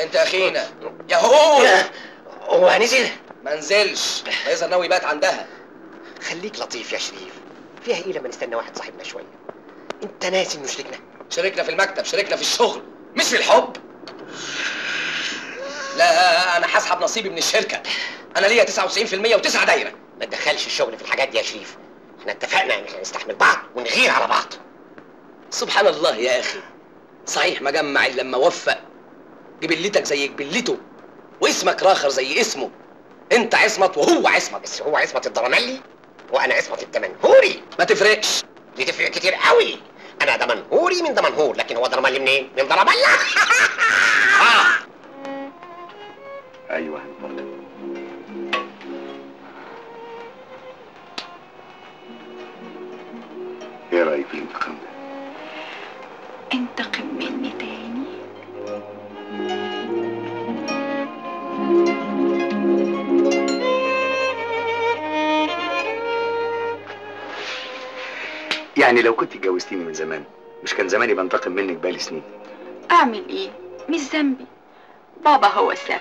انت اخينا ياهو. هو هنزل؟ ما نزلش، يظهر ناوي يبات عندها. خليك لطيف يا شريف، فيها ايه لما نستنى واحد صاحبنا شويه؟ انت ناسي انه شريكنا؟ شاركنا في المكتب، شاركنا في الشغل، مش في الحب. لا انا هسحب نصيبي من الشركه، انا ليا 99% و9 دايره. ما تدخلش الشغل في الحاجات دي يا شريف، احنا اتفقنا ان احنا نستحمل بعض ونغير على بعض. سبحان الله يا اخي، صحيح مجمع اللي لما وفق جبلتك زي جبلته واسمك راخر زي اسمه. انت عصمت وهو عصمت. بس هو عصمت الدرملي وانا عصمت الدمنهوري. ما تفرقش. دي تفرق كتير قوي. انا دمنهوري من دمنهور، لكن هو درملي منين؟ من درملة. ايوه اتفضل. ايه رايك في الانتقام ده؟ انتقم مني تاني؟ يعني لو كنت اتجوزتيني من زمان مش كان زماني بنتقم منك بقالي سنين؟ اعمل ايه؟ مش ذنبي، بابا هو السبب.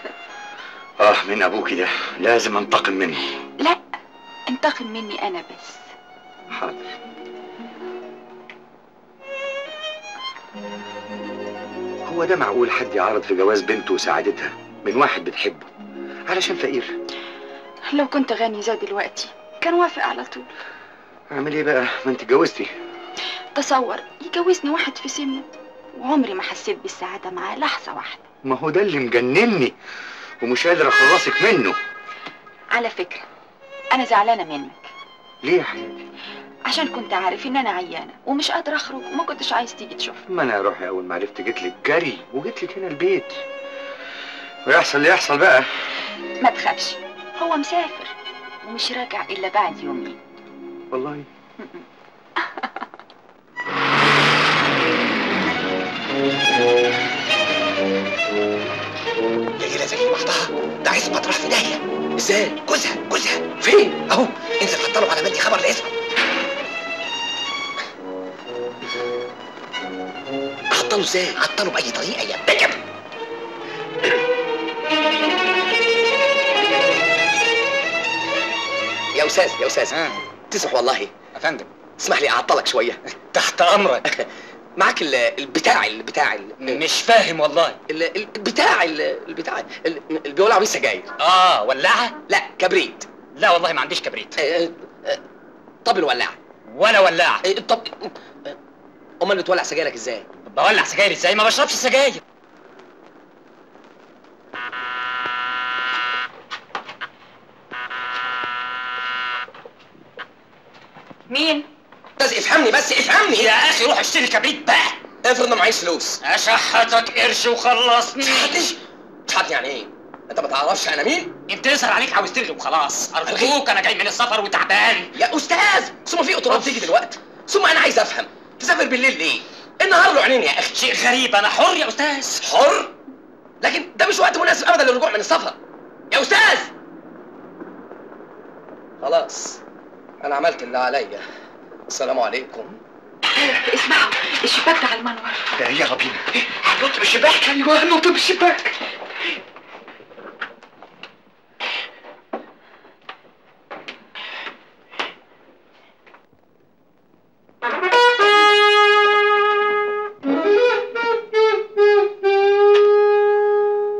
من ابوكي ده لازم انتقم منه. لا، انتقم مني انا بس. حاضر. هو ده معقول حد يعرض في جواز بنته وسعادتها من واحد بتحبه علشان فقير؟ لو كنت غني زي دلوقتي كان وافق على طول. اعمل ايه بقى؟ ما انت اتجوزتي. تصور يجوزني واحد في سنه وعمري ما حسيت بالسعادة معاه لحظة واحدة. ما هو ده اللي مجنني ومش قادر اخلصك منه. على فكرة أنا زعلانة منك. ليه يا حياتي؟ عشان كنت عارف إن أنا عيانة ومش قادرة أخرج وما كنتش عايز تيجي تشوفني. ما أنا يا روحي أول ما عرفت جيت لك جري وجيت لك هنا البيت. ويحصل اللي يحصل بقى. ما تخافش، هو مسافر ومش راجع إلا بعد يومين. والله؟ ليلة زي بعضها، ده عصمت راح في داهية. ازاي؟ جوزها فين؟ اهو، انزل حط له على مندي خبر لعصمت. احطله ازاي؟ عطله بأي طريقة يا بجم. يا استاذ تسمح والله يا فندم. اسمح لي اعطلك شويه. تحت امرك. معاك البتاع مش فاهم والله. البتاع اللي بيولعوا بيه السجاير. ولاعه؟ لا كبريت. لا والله ما عنديش كبريت. طب الولاعه؟ ولا ولاعه. طب امال بتولع سجايرك ازاي؟ بولع سجاير ازاي؟ ما بشربش سجاير. مين؟ افهمني بس افهمني يا اخي روح اشتري كبريت بقى. افرض انا معيش فلوس. اشحتك قرش وخلصني. تشحتني يعني ايه؟ انت ما تعرفش انا مين؟ انت يظهر عليك عاوز تلغي وخلاص. ارجوك انا جاي من السفر وتعبان. يا استاذ ثم في قطارات تيجي دلوقتي، ثم انا عايز افهم تسافر بالليل ليه؟ النهار له عينين يا اخي. شيء غريب، انا حر يا استاذ. حر؟ لكن ده مش وقت مناسب ابدا للرجوع من السفر يا استاذ. خلاص انا عملت اللي عليا. السلام عليكم. اسمعوا الشباك ده على المنور. يلا بينا. هننط بالشباك. ايوه هننط بالشباك.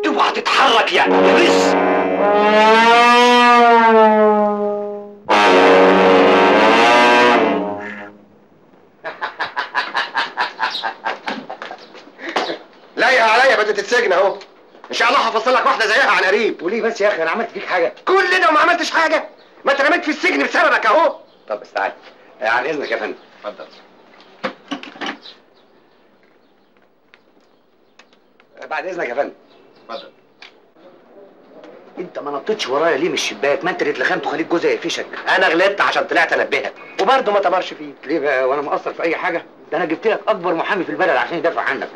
اوعى تتحرك يا ابليس. لايقة عليا بدأت تتسجن اهو. ان شاء الله هفصل لك واحده زيها عن قريب. وليه بس يا اخي؟ انا عملت فيك حاجه؟ كل ده وما عملتش حاجه؟ ما انت رميت في السجن بسببك اهو. طب بس تعالى. عن اذنك يا فندم. اتفضل. بعد اذنك يا فندم. اتفضل. انت ما نطيتش ورايا ليه من الشباك؟ ما انت اللي اتلخمت وخليت جوزي يقفشك. انا غلطت عشان طلعت انبهك وبرضه ما تمرش فيك. ليه بقى وانا مقصر في اي حاجه؟ ده انا جبت لك اكبر محامي في البلد عشان يدافع عنك.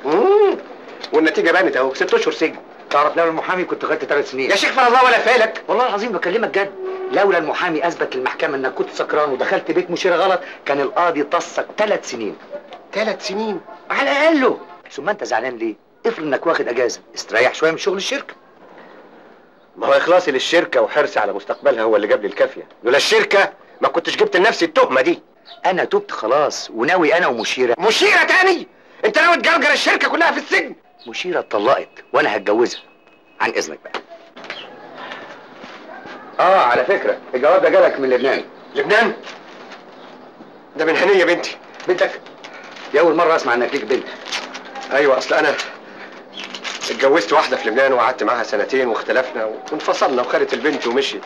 والنتيجه بانت اهو، 6 اشهر سجن. تعرف لولا المحامي كنت خدت 3 سنين. يا شيخ فر الله ولا فالك. والله العظيم بكلمك جد. لولا المحامي اثبت للمحكمه انك كنت سكران ودخلت بيت مشير غلط كان القاضي طصك 3 سنين. 3 سنين على الاقل. ثم انت زعلان ليه؟ افرض انك واخد اجازه، استريح شويه من شغل الشركه. ما هو اخلاصي للشركه وحرصي على مستقبلها هو اللي جاب لي الكافيه، لولا الشركه ما كنتش جبت لنفسي التهمه دي. انا تبت خلاص وناوي انا ومشيره. مشيره تاني؟ انت ناوي تجرجر الشركه كلها في السجن؟ مشيره اتطلقت وانا هتجوزها. عن اذنك بقى. على فكره الجواب ده جالك من لبنان. لبنان؟ ده من هنيه بنتي. بنتك؟ دي اول مره اسمع انك ليك بنت. ايوه، اصل انا اتجوزت واحده في لبنان وقعدت معاها سنتين واختلفنا وانفصلنا وخدت البنت ومشيت.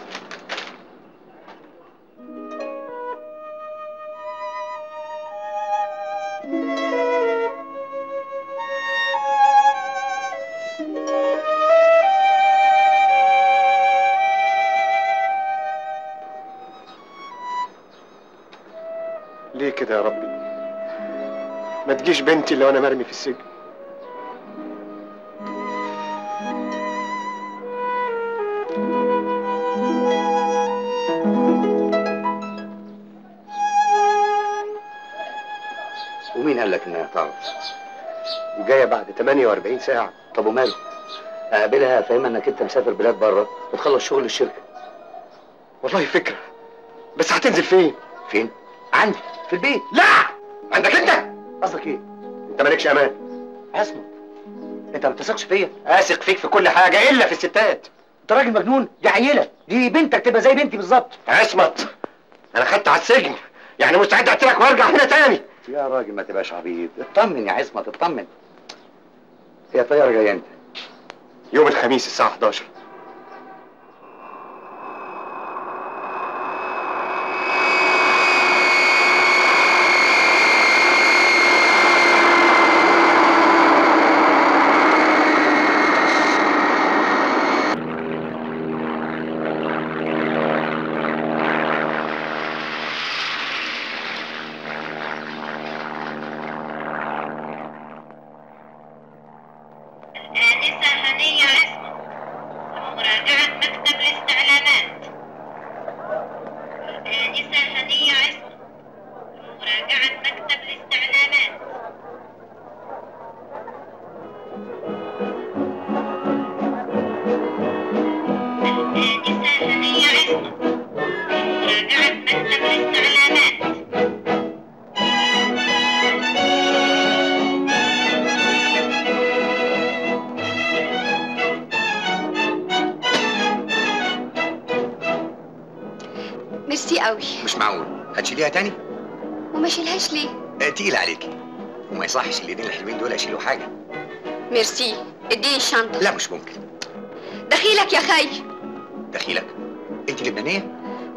ليه كده يا ربي؟ ما تجيش بنتي اللي وانا مرمي في السجن. ومين قال لك انها تعرف؟ دي جايه بعد 48 ساعه. طب وماله؟ اقابلها افهمها انك انت مسافر بلاد بره وتخلص شغل الشركه. والله فكره، بس هتنزل فين؟ فين؟ عندي في البيت. لا، عندك انت؟ قصدك ايه؟ انت مالكش امان. عصمت، انت ما بتثقش فيا؟ اثق فيك في كل حاجه الا في الستات. انت راجل مجنون، دي عيله، دي بنتك تبقى زي بنتي بالظبط. عصمت، انا خدت على السجن، يعني مستعد اقتلك وارجع هنا تاني. يا راجل ما تبقاش عبيط، اطمن يا عصمت اطمن. هي الطياره جايه امتى؟ يوم الخميس الساعه 11. ميرسي قوي. مش معقول، هتشيليها تاني؟ وما شيلهاش ليه؟ تقيل عليكي، وما يصحش الايدين الحلوين دول يشيلوا حاجه. ميرسي، اديني الشنطه. لا مش ممكن. دخيلك يا خي. دخيلك؟ انت لبنانيه؟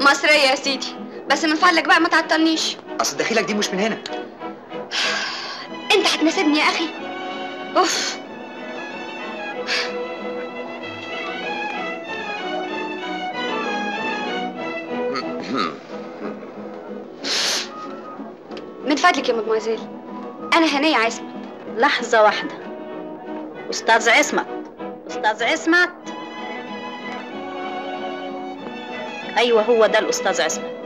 مصريه يا سيدي، بس من فضلك بقى ما تعطلنيش. اصل دخيلك دي مش من هنا. انت هتناسبني يا اخي. اوف. من فضلك يا مدموزيل، انا هنية عصمت. لحظة واحدة. أستاذ عصمت، أستاذ عصمت. أيوة هو ده الأستاذ عصمت.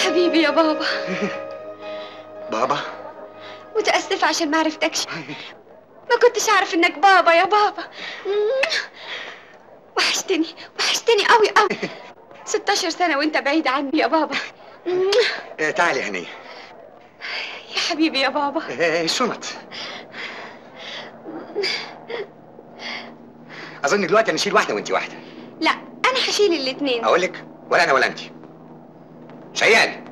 حبيبي يا بابا. بابا؟ متأسفة عشان ما عرفتكش، ما كنتش أعرف إنك بابا يا بابا. وحشتني وحشتني قوي قوي. 16 سنة وأنت بعيد عني يا بابا. تعالي هنية. يا حبيبي يا بابا. الشنط. أظن دلوقتي نشيل واحدة وأنت واحدة. لا أنا هشيل الاتنين. أقول لك ولا أنا ولا أنت. شيال.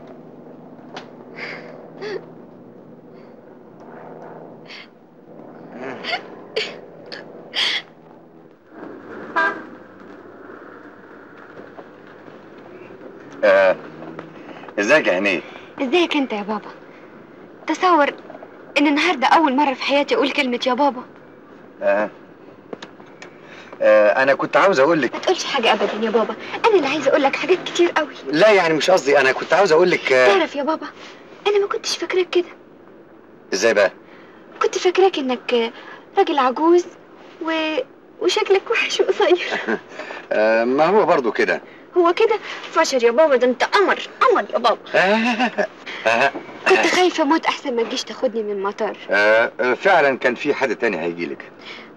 ازيك يا هنية؟ ازيك انت يا بابا؟ تصور ان النهارده اول مره في حياتي اقول كلمه يا بابا. انا كنت عاوز اقول لك. ما تقولش حاجه ابدا يا بابا، انا اللي عايزه اقول لك حاجات كتير قوي. لا يعني مش قصدي، انا كنت عاوز اقول لك تعرف يا بابا انا ما كنتش فاكراك كده. ازاي بقى؟ كنت فاكراك انك راجل عجوز وشكلك وحش وقصير. ما هو برضو كده. هو كده فشل يا بابا، ده انت قمر قمر يا بابا. كنت خايفه اموت احسن ما تجيش تاخدني من المطار. فعلا كان في حد تاني هيجيلك.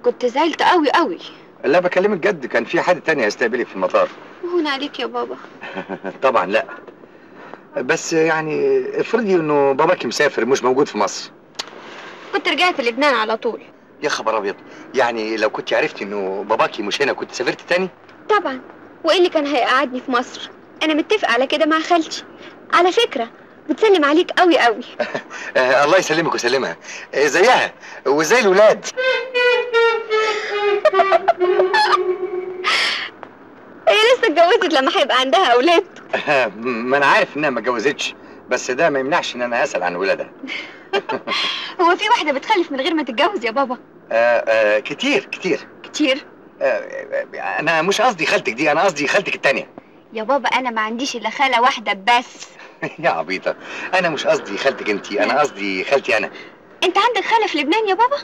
كنت زعلت قوي قوي. لا بكلمك جد، كان في حد تاني هيستقبلك في المطار. وهون عليك يا بابا. طبعا لا، بس يعني افرضي انه باباكي مسافر مش موجود في مصر. كنت رجعت لبنان على طول. يا خبر ابيض، يعني لو كنت عرفتي انه باباكي مش هنا كنت سافرت تاني؟ طبعا، وايه اللي كان هيقعدني في مصر؟ انا متفقه على كده مع خالتي. على فكره بتسلم عليك قوي قوي. الله يسلمك ويسلمها. زيها وزي الولاد. هي لسه اتجوزت لما هيبقى عندها اولاد. ما انا عارف انها ما اتجوزتش، بس ده ما يمنعش ان انا اسال عن ولادها. هو في واحده بتخلف من غير ما تتجوز يا بابا؟ كتير كتير كتير. انا مش قصدي خالتك دي، انا قصدي خالتك التانية. يا بابا انا ما عنديش الا خاله واحده بس. يا عبيطه، انا مش قصدي خالتك انتي، انا قصدي خالتي انا. انت عندك خاله في لبنان يا بابا؟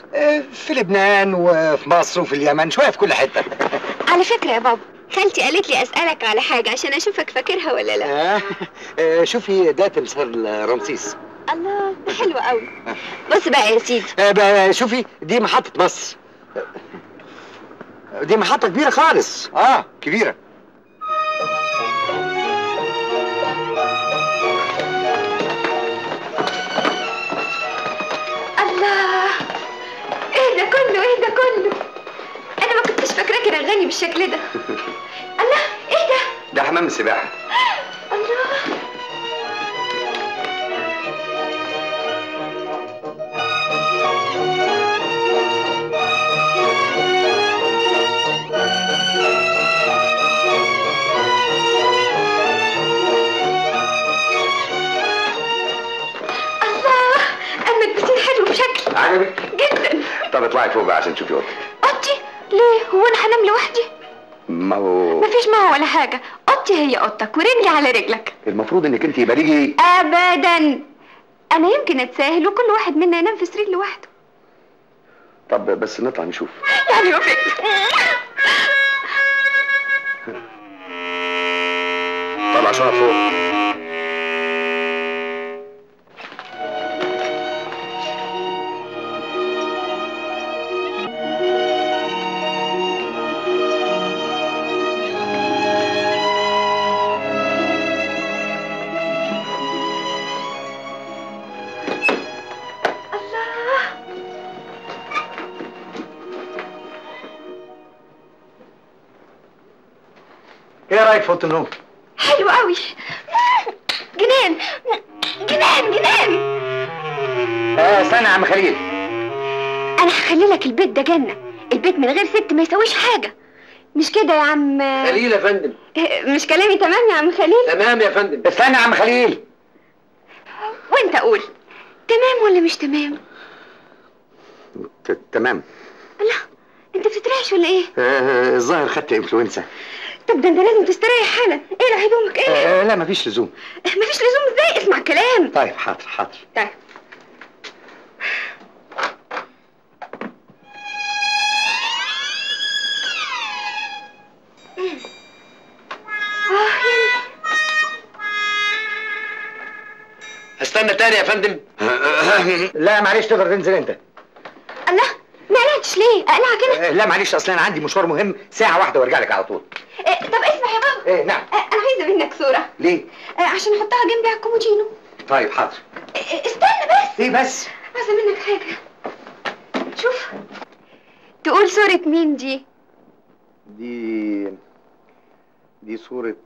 في لبنان وفي مصر وفي اليمن، شويه في كل حته. على فكره يا بابا خالتي قالت لي اسالك على حاجه عشان اشوفك فاكرها ولا لا. شوفي ده تمثال رمسيس. الله ده حلو قوي. بص بقى يا سيدي. شوفي دي محطه مصر. دي محطه كبيره خالص. كبيره. الله، ايه ده كله ايه ده كله؟ انا ما كنتش فاكراك رغاني بالشكل ده. الله ايه ده؟ ده حمام السباحه. الله. عجبك؟ جدا. طب اطلعي فوق بقى عشان تشوفي اوضتك. اوضتي؟ ليه؟ هو انا هنام لوحدي؟ ما هو مفيش ما هو ولا حاجه، اوضتي هي اوضتك ورجلي على رجلك. المفروض انك انت يبقى ليكي. ابدا، انا يمكن اتساهل وكل واحد منا ينام في سرير لوحده. طب بس نطلع نشوف. يعني ما فيش. طلع عشان فوق. ايه رايك في اوضه النوم؟ حلو قوي. جنان جنان جنان. استنى يا عم خليل. انا هخلي لك البيت ده جنه، البيت من غير ست ما يسويش حاجه، مش كده يا عم خليل يا فندم؟ مش كلامي تمام يا عم خليل؟ تمام يا فندم. استنى يا عم خليل. وانت قول تمام ولا مش تمام؟ تمام. الله، انت بتترعش ولا ايه؟ الظاهر خدت انفلونزا. طب ده انت لازم تستريح حالا. ايه هدومك ايه؟ لا مفيش لزوم. مفيش لزوم ازاي؟ اسمع الكلام. طيب حاضر حاضر. طيب استنى تاني يا فندم. لا معلش، تقدر تنزل انت. الله، ما قلعتش ليه؟ اقلع كده؟ لا معلش، اصل انا عندي مشوار مهم، ساعه واحده وارجع لك على طول. طب اسمع يا بابا. نعم. انا عايزه منك صوره. ليه؟ عشان احطها جنبي على الكومودينو. طيب حاضر. استنى بس. ايه بس؟ عايزه منك حاجه. شوف، تقول صورة مين دي؟ دي صورة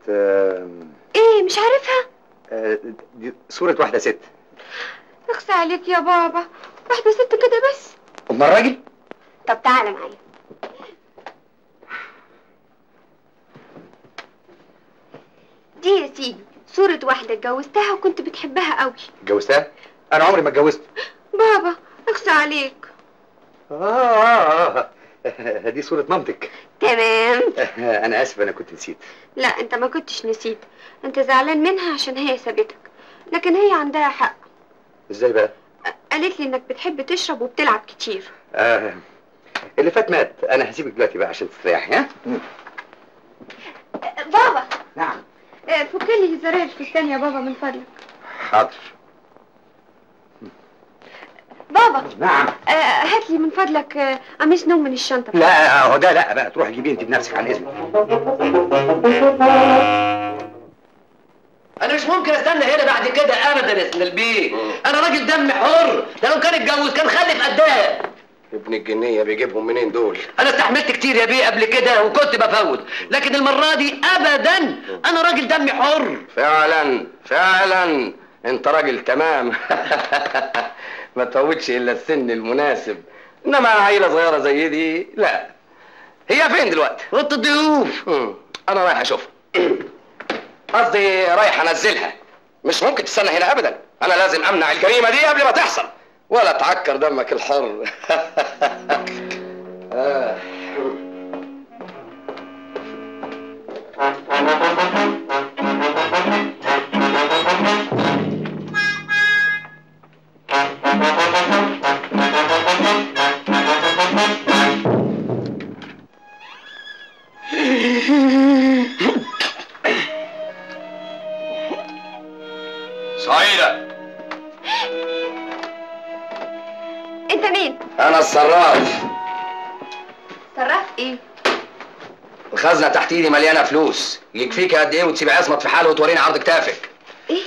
ايه مش عارفها؟ دي صورة واحدة ست. اخصى عليك يا بابا، واحدة ست كده بس؟ امال راجل؟ طب تعالى معايا. دي يا سيدي صورة واحدة اتجوزتها وكنت بتحبها قوي. اتجوزتها؟ انا عمري ما اتجوزت. بابا اقسى عليك. دي صورة مامتك. تمام. أنا آسف، أنا كنت نسيت. لا انت ما كنتش نسيت، انت زعلان منها عشان هي سابتك، لكن هي عندها حق. إزاي بقى؟ قالت لي انك بتحب تشرب وبتلعب كتير. اللي فات مات، أنا هسيبك دلوقتي بقى عشان تستريحي. ها؟ بابا. نعم. فك لي زراير الفستان يا بابا من فضلك. حاضر. بابا. نعم. هات لي من فضلك قميص نوم من الشنطه. لا هو ده لا بقى، تروحي جيبيه انت بنفسك عن اذنك. انا مش ممكن استنى هنا بعد كده ابدا يا سن البيه. انا راجل دم حر، ده لو كان اتجوز كان خلف قدها. ابن الجنيه بيجيبهم منين دول؟ انا استحملت كتير يا بيه قبل كده وكنت بفوت، لكن المره دي ابدا، انا راجل دم حر. فعلا فعلا انت راجل تمام. ما تفوتش الا السن المناسب، انما عيله صغيره زي دي لا. هي فين دلوقتي؟ اوضه الضيوف. انا رايح اشوفها. قصدي رايح انزلها. مش ممكن تستنى هنا ابدا، انا لازم امنع الجريمه دي قبل ما تحصل، ولا تعكر دمك الحر. سعيدة. انت مين؟ انا الصراف. صراف ايه؟ الخزنه تحت ايدي مليانه فلوس، يكفيك قد ايه وتسيبي عصمت في حاله وتوريني عرض كتافك. ايه؟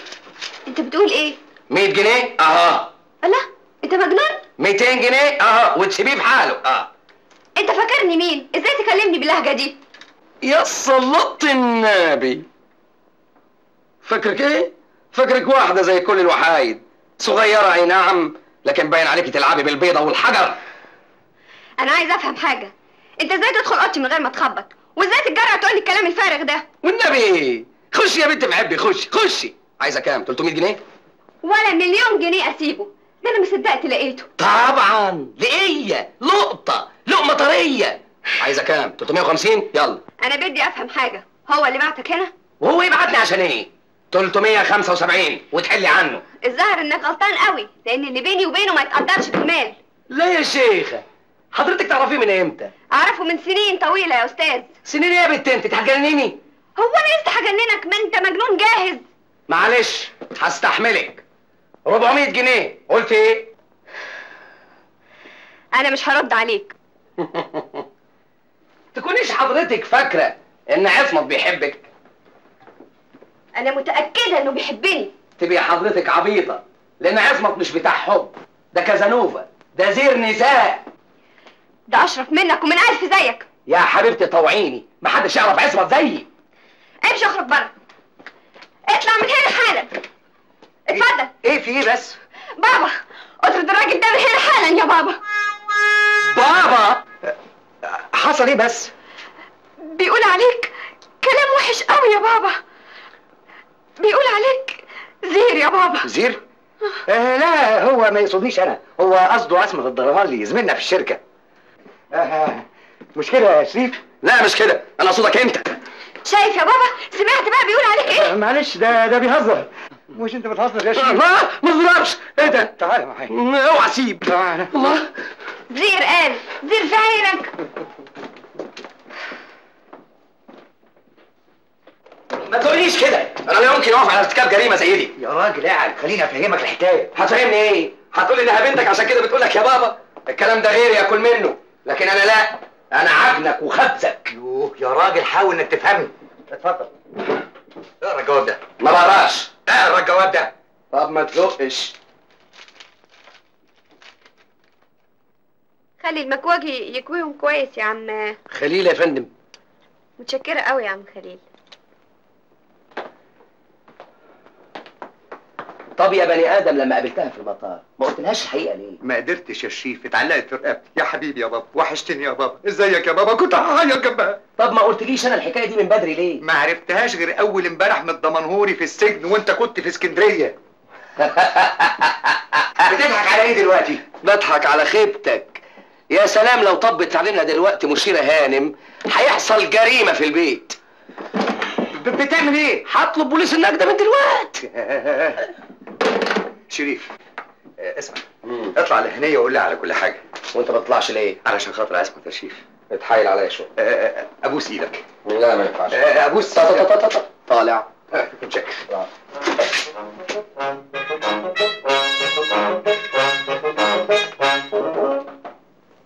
انت بتقول ايه؟ 100 جنيه اها. الله، انت مجنون؟ 200 جنيه اها وتسيبيه في حاله. انت فاكرني مين؟ ازاي تكلمني باللهجه دي؟ يا صلاة النبي، فاكرك ايه؟ فاكرك واحده زي كل الوحايد، صغيره اي نعم، لكن باين عليكي تلعبي بالبيضه والحجر. انا عايز افهم حاجه، انت ازاي تدخل اوضتي من غير ما تخبط؟ وازاي تتجرأ تقولي الكلام الفارغ ده؟ والنبي خشي يا بنت بحبي، خشي. عايزه كام؟ 300 جنيه؟ ولا مليون جنيه اسيبه، ده انا ما صدقت لقيته. طبعا لقيه لقمه طريه. عايزه كام؟ 350؟ يلا. انا بدي افهم حاجه، هو اللي بعتك هنا؟ وهو يبعتني عشان ايه؟ 375 وتحلي عنه. الظاهر انك غلطان قوي، لان اللي بيني وبينه ما يتقدرش بالمال. لا يا شيخه، حضرتك تعرفيه من امتى؟ اعرفه من سنين طويله يا استاذ. سنين ايه يا بنت انت؟ هتجننيني؟ هو انا لسه هجننك؟ ما انت مجنون جاهز. معلش هستحملك. 400 جنيه قلت ايه؟ انا مش هرد عليك. تكونيش حضرتك فاكره ان عصمت بيحبك؟ انا متاكده انه بيحبني. تبقي حضرتك عبيطه، لان عصمت مش بتاع حب، ده كازانوفا، ده زير نساء. ده اشرف منك ومن الف زيك. يا حبيبتي طوعيني، محدش يعرف عصمت زيي. امشي اخرج بره، اطلع من هنا حالا. اتفضل. ايه في ايه بس؟ بابا اطرد الراجل ده من هنا حالا يا بابا. بابا حصل ايه بس؟ بيقول عليك كلام وحش قوي يا بابا، بيقول عليك زير يا بابا. زير؟ لا هو ما يقصدنيش انا، هو قصده عصمت الدرمالي زميلنا في الشركه. مش كده يا شريف؟ لا مش كده، انا قصدك انت. شايف يا بابا؟ سمعت بقى بيقول عليك ايه؟ معلش ده بيهزر. مش انت بتهزر يا شريف؟ ما تضربش. ايه ده؟ تعالى معايا. اوعى سيب. تعالى. الله، زير قال زير في عينك. ما تقوليش كده، انا لا يمكن اقف على ارتكاب جريمه زي دي. يا راجل اقعد، خليني افهمك الحكايه. هتفهمني ايه؟ هتقولي انها بنتك عشان كده بتقولك يا بابا؟ الكلام ده غير ياكل منه، لكن انا لا، انا عجنك وخبزك. يوه يا راجل حاول انك تفهمني. اتفضل اقرا الجواب ده. ما بقراش. اقرا الجواب ده. طب ما تزقش. خلي المكواجي يكويهم كويس يا عم خليل يا فندم. متشكره قوي يا عم خليل. طب يا بني ادم لما قابلتها في المطار ما قلتلهاش الحقيقه ليه؟ ما قدرتش يا شريف، اتعلقت في رقبتي. يا حبيبي يا بابا، وحشتني يا بابا. ازيك يا بابا؟ كنت هعيط جنبها. طب ما قلتليش انا الحكايه دي من بدري ليه؟ ما عرفتهاش غير اول امبارح من الدمنهوري في السجن وانت كنت في اسكندريه. بتضحك على ايه دلوقتي؟ بضحك على خيبتك. يا سلام لو طبت علينا دلوقتي مشيرة هانم هيحصل جريمة في البيت. بتعمل ايه؟ هطلب بوليس النجدة من دلوقتي. شريف اسمع، اطلع لهنية وقول لي على كل حاجة. وانت ما تطلعش ليه؟ علشان خاطر عصمت يا شريف. اتحايل عليا شوية. ابوس ايدك. لا ما ينفعش. ابوس طالع. متشكر.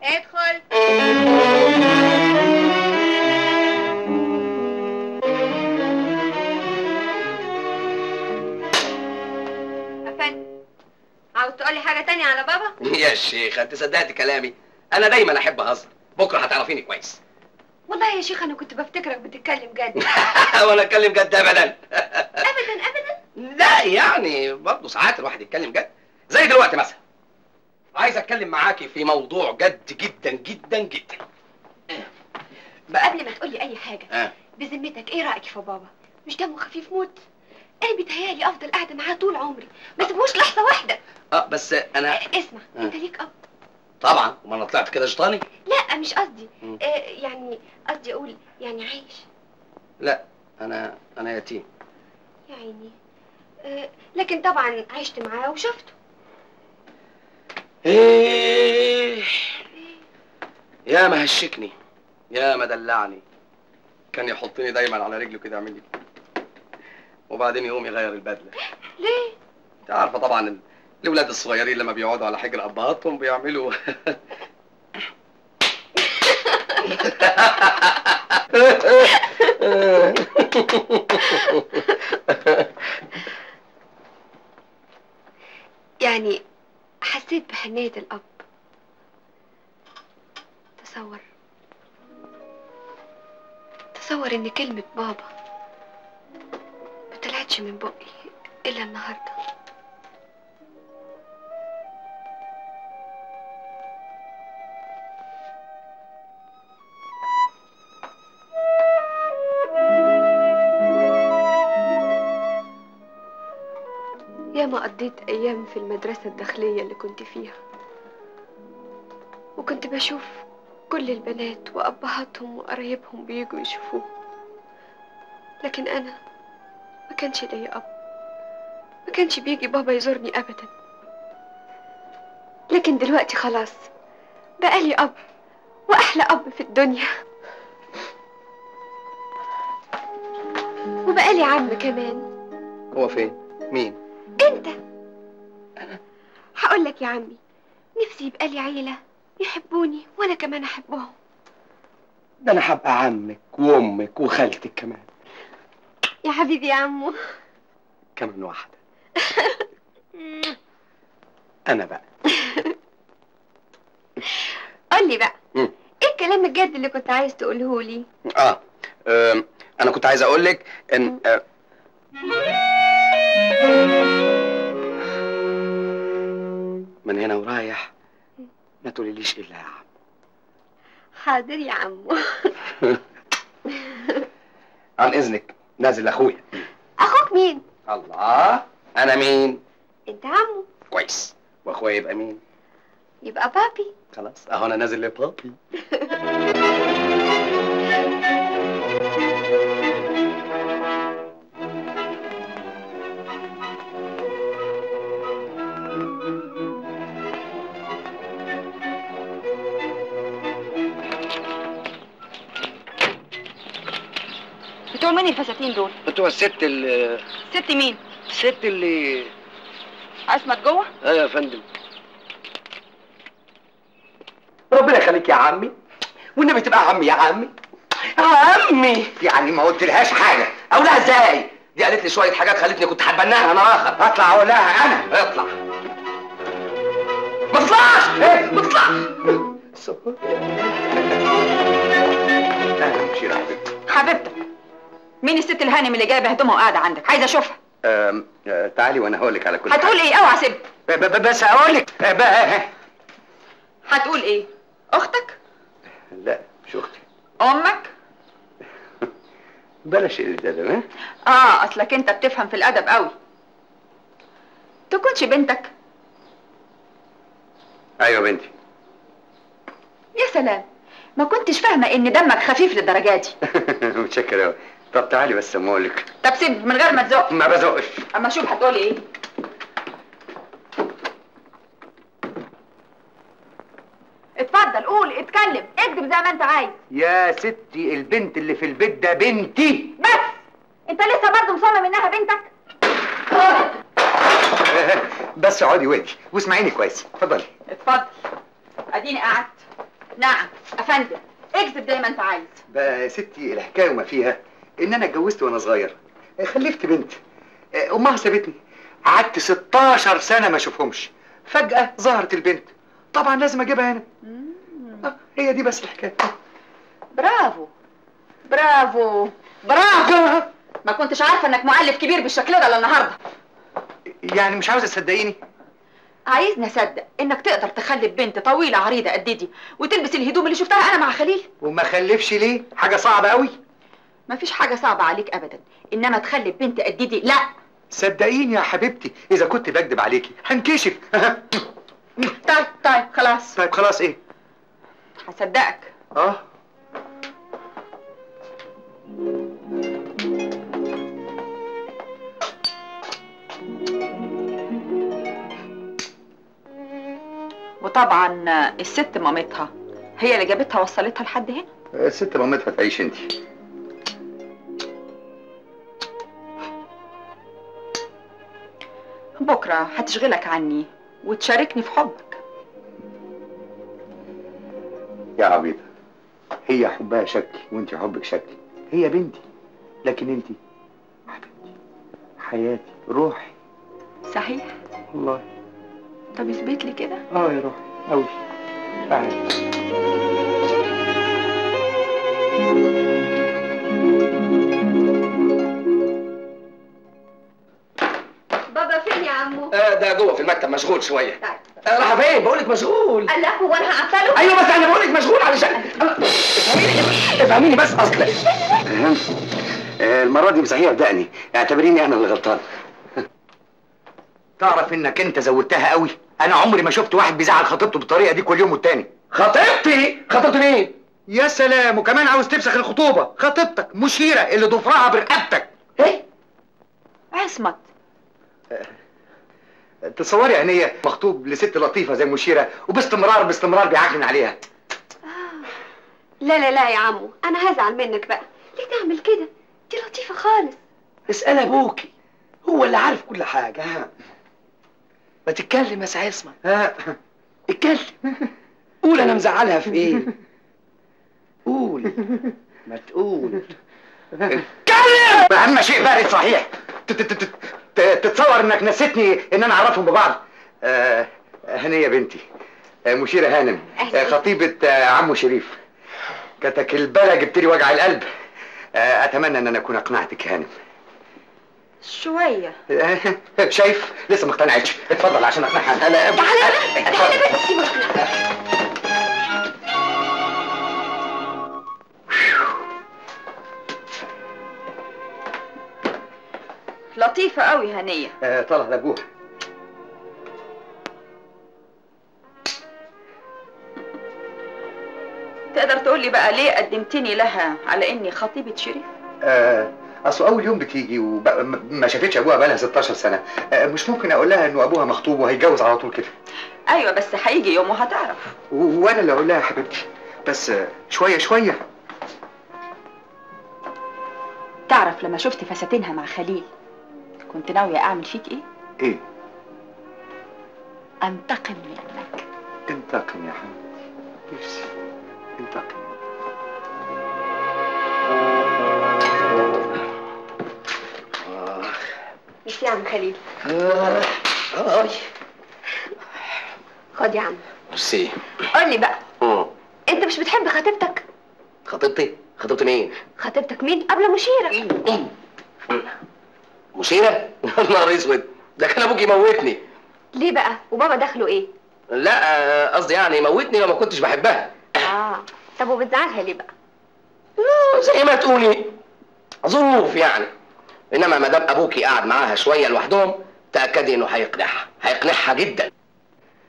ادخل. افندم، عاوز تقولي حاجة تانية على بابا؟ يا شيخ انت صدقتي كلامي؟ انا دايما احب اهزر، بكره هتعرفيني كويس. والله يا شيخ انا كنت بفتكرك بتتكلم جد. وانا اتكلم جد ابدا. ابدا ابدا. لا يعني برضه ساعات الواحد يتكلم جد، زي دلوقتي مثلا. عايز اتكلم معاكي في موضوع جد جدا جدا جدا. قبل ما تقولي اي حاجة، بذمتك ايه رأيك في بابا؟ مش دمه خفيف موت؟ انا بيتهيالي افضل قاعدة معاه طول عمري، ما سيبوش لحظة واحدة. بس انا اسمع، انت ليك اب؟ طبعا، وما انا طلعت كده شيطاني؟ لا مش قصدي، يعني قصدي اقول يعني عايش. لا انا يتيم يا عيني. لكن طبعا عشت معاه وشفته. ايه يا ما هشكني، يا ما دلعني، كان يحطني دايما على رجله كده يعمل لي، وبعدين يقوم يغير البدله. ليه؟ انت عارفه طبعا الاولاد الصغيرين لما بيقعدوا على حجر ابهاتهم بيعملوا يعني حسيت بحنية الأب. تصور إن كلمة بابا ما طلعتش من بقي إلا النهارده. ياما قضيت أيام في المدرسة الداخلية اللي كنت فيها، وكنت بشوف كل البنات وأبهاتهم وقرايبهم بيجوا يشوفوه، لكن أنا ما كانش ليا أب، ما كانش بيجي بابا يزورني أبدا. لكن دلوقتي خلاص بقالي أب، وأحلى أب في الدنيا، وبقالي عم كمان. هو فين؟ مين؟ انت. انا هقول لك يا عمي، نفسي يبقى لي عيله يحبوني وانا كمان احبهم. ده انا هبقى عمك وامك وخالتك كمان. يا حبيبي يا عمو. كمان واحده. انا بقى. قول لي بقى، ايه الكلام الجد اللي كنت عايز تقوله لي؟ انا كنت عايز اقول لك ان من هنا ورايح ما تقوليليش الا يا عم. حاضر يا عمو. عن اذنك نازل لاخويا. اخوك مين؟ الله، انا مين؟ انت عمو. كويس، واخويا يبقى مين؟ يبقى بابي. خلاص اهو انا نازل لبابي. بتوع مين الفساتين دول؟ بتوع الست ست مين؟ الست اللي عصمت جوه؟ ايوه يا فندم. ربنا يخليك يا عمي، والنبي تبقى عمي يا عمي. عمي يعني ما قلتلهاش حاجه؟ اقولها ازاي؟ دي قالت لي شويه حاجات خلتني كنت هتبناها انا اخر. اطلع اقول لها انا. اطلع. ما تطلعش. ايه ما تطلعش. اهلا مشيرة حبيبتي. حبيبتك مين الست الهانم اللي جايبه هدومها وقاعده عندك؟ عايزه اشوفها. تعالي وانا هقول لك على كل حاجه. هتقول ايه؟ اوعى سيب. بس هقول لك. هتقول ايه؟ اختك؟ لا مش اختي. امك؟ بلاش الادب. اصلك انت بتفهم في الادب قوي. تكونش بنتك؟ ايوه بنتي. يا سلام، ما كنتش فاهمه ان دمك خفيف للدرجه دي. متشكر قوي. طب تعالي بس اما اقول لك. طب سيب من غير ما تزق. ما بزقش. اما اشوف هتقولي ايه. اتفضل قول، اتكلم، اكذب زي ما انت عايز. يا ستي البنت اللي في البيت ده بنتي. بس انت لسه برضه مصمم انها بنتك؟ بس اقعدي واهدي واسمعيني كويس. اتفضلي. اتفضل، اديني قعدت. نعم افندم، اكذب زي ما انت عايز. بقى يا ستي الحكايه وما فيها ان انا اتجوزت وانا صغير، خلفت بنت، امها سابتني، قعدت 16 سنه ما اشوفهمش، فجاه ظهرت البنت، طبعا لازم اجيبها هنا. هي دي بس الحكايه. برافو برافو برافو. ما كنتش عارفه انك مؤلف كبير بالشكل ده النهارده. يعني مش عاوزه تصدقيني؟ عايزني اصدق انك تقدر تخلف بنت طويله عريضه قد دي وتلبس الهدوم اللي شفتها انا مع خليل؟ وما خلفش ليه؟ حاجه صعبه قوي. مفيش حاجه صعبه عليك ابدا، انما تخلف بنت قد دي لا. صدقيني يا حبيبتي، اذا كنت بكذب عليكي هنكشف. طيب خلاص. طيب خلاص ايه؟ هصدقك. وطبعا الست مامتها هي اللي جابتها وصلتها لحد هنا. الست مامتها تعيش انت. بكره هتشغلك عني وتشاركني في حبك. يا عبيطه، هي حبها شكل وانت حبك شكل، هي بنتي، لكن انت حبيبتي، حياتي، روحي. صحيح؟ والله. طب اثبت لي كده. يا روحي قوي. تعالي. بابا فين يا عمو؟ ده جوه في المكتب مشغول شويه. طيب. راح فين؟ بقول لك مشغول. قال لا هو انا هعطله؟ ايوه بس انا بقول لك مشغول علشان افهميني بس اصلا. المره دي صحيح بدأني، اعتبريني انا اللي غلطان. تعرف انك انت زودتها قوي؟ انا عمري ما شفت واحد بيزعل خطيبته بالطريقه دي كل يوم والتاني. خطيبتي مين؟ يا سلام، وكمان عاوز تفسخ الخطوبه. خطيبتك مشيره اللي ضفرها برقبتك. ايه؟ عصمت. تصوري يا هنيه مخطوب لست لطيفه زي مشيره وباستمرار بيعجن عليها. لا يا عمو، انا هزعل منك بقى. ليه تعمل كده؟ دي لطيفه خالص. اسأل ابوكي، هو اللي عارف كل حاجه. ما تتكلم يا سي عصمت. اتكلم، قول انا مزعلها في ايه. قول، ما تقول. اتكلم. اهم شيء بارد صحيح. تتصور انك نسيتني ان انا اعرفهم ببعض. هنيه بنتي، مشيره هانم، خطيبه عمو شريف. كتك البلا جبت لي وجع القلب. اتمنى ان انا اكون اقنعتك يا هانم. شويه. شايف لسه ما اقتنعتش. اتفضل عشان اقنعها. تعالى بس سيبه اقنعك. لطيفه قوي هنيه. طلع لابوها. تقدر تقول لي بقى ليه قدمتني لها على اني خطيبه شريف؟ اصل اول يوم بتيجي وما شافتش ابوها بقالها 16 سنه، مش ممكن اقول لها انه ابوها مخطوب وهيتجوز على طول كده. ايوه بس هيجي يوم وهتعرف. وانا اللي اقول لها يا حبيبتي، بس شويه. تعرف لما شفت فساتينها مع خليل كنت ناويه اعمل فيك ايه؟ ايه؟ انتقم منك. انتقم يا حبيبتي، نفسي انتقم. ميرسي يا عم خليل. خد يا عم. ميرسي. قول لي بقى، انت مش بتحب خطيبتك؟ خطيبتي مين؟ خطيبتك مين؟ قبل مشيره. مشيره؟ نهار اسود، ده كان ابوك يموتني. ليه بقى؟ وبابا دخله ايه؟ لا قصدي يعني يموتني لو ما كنتش بحبها. طب وبتزعلها ليه بقى؟ زي ما تقولي ظروف يعني. انما ما دام ابوكي قعد معاها شويه لوحدهم تأكدي انه هيقنعها جدا.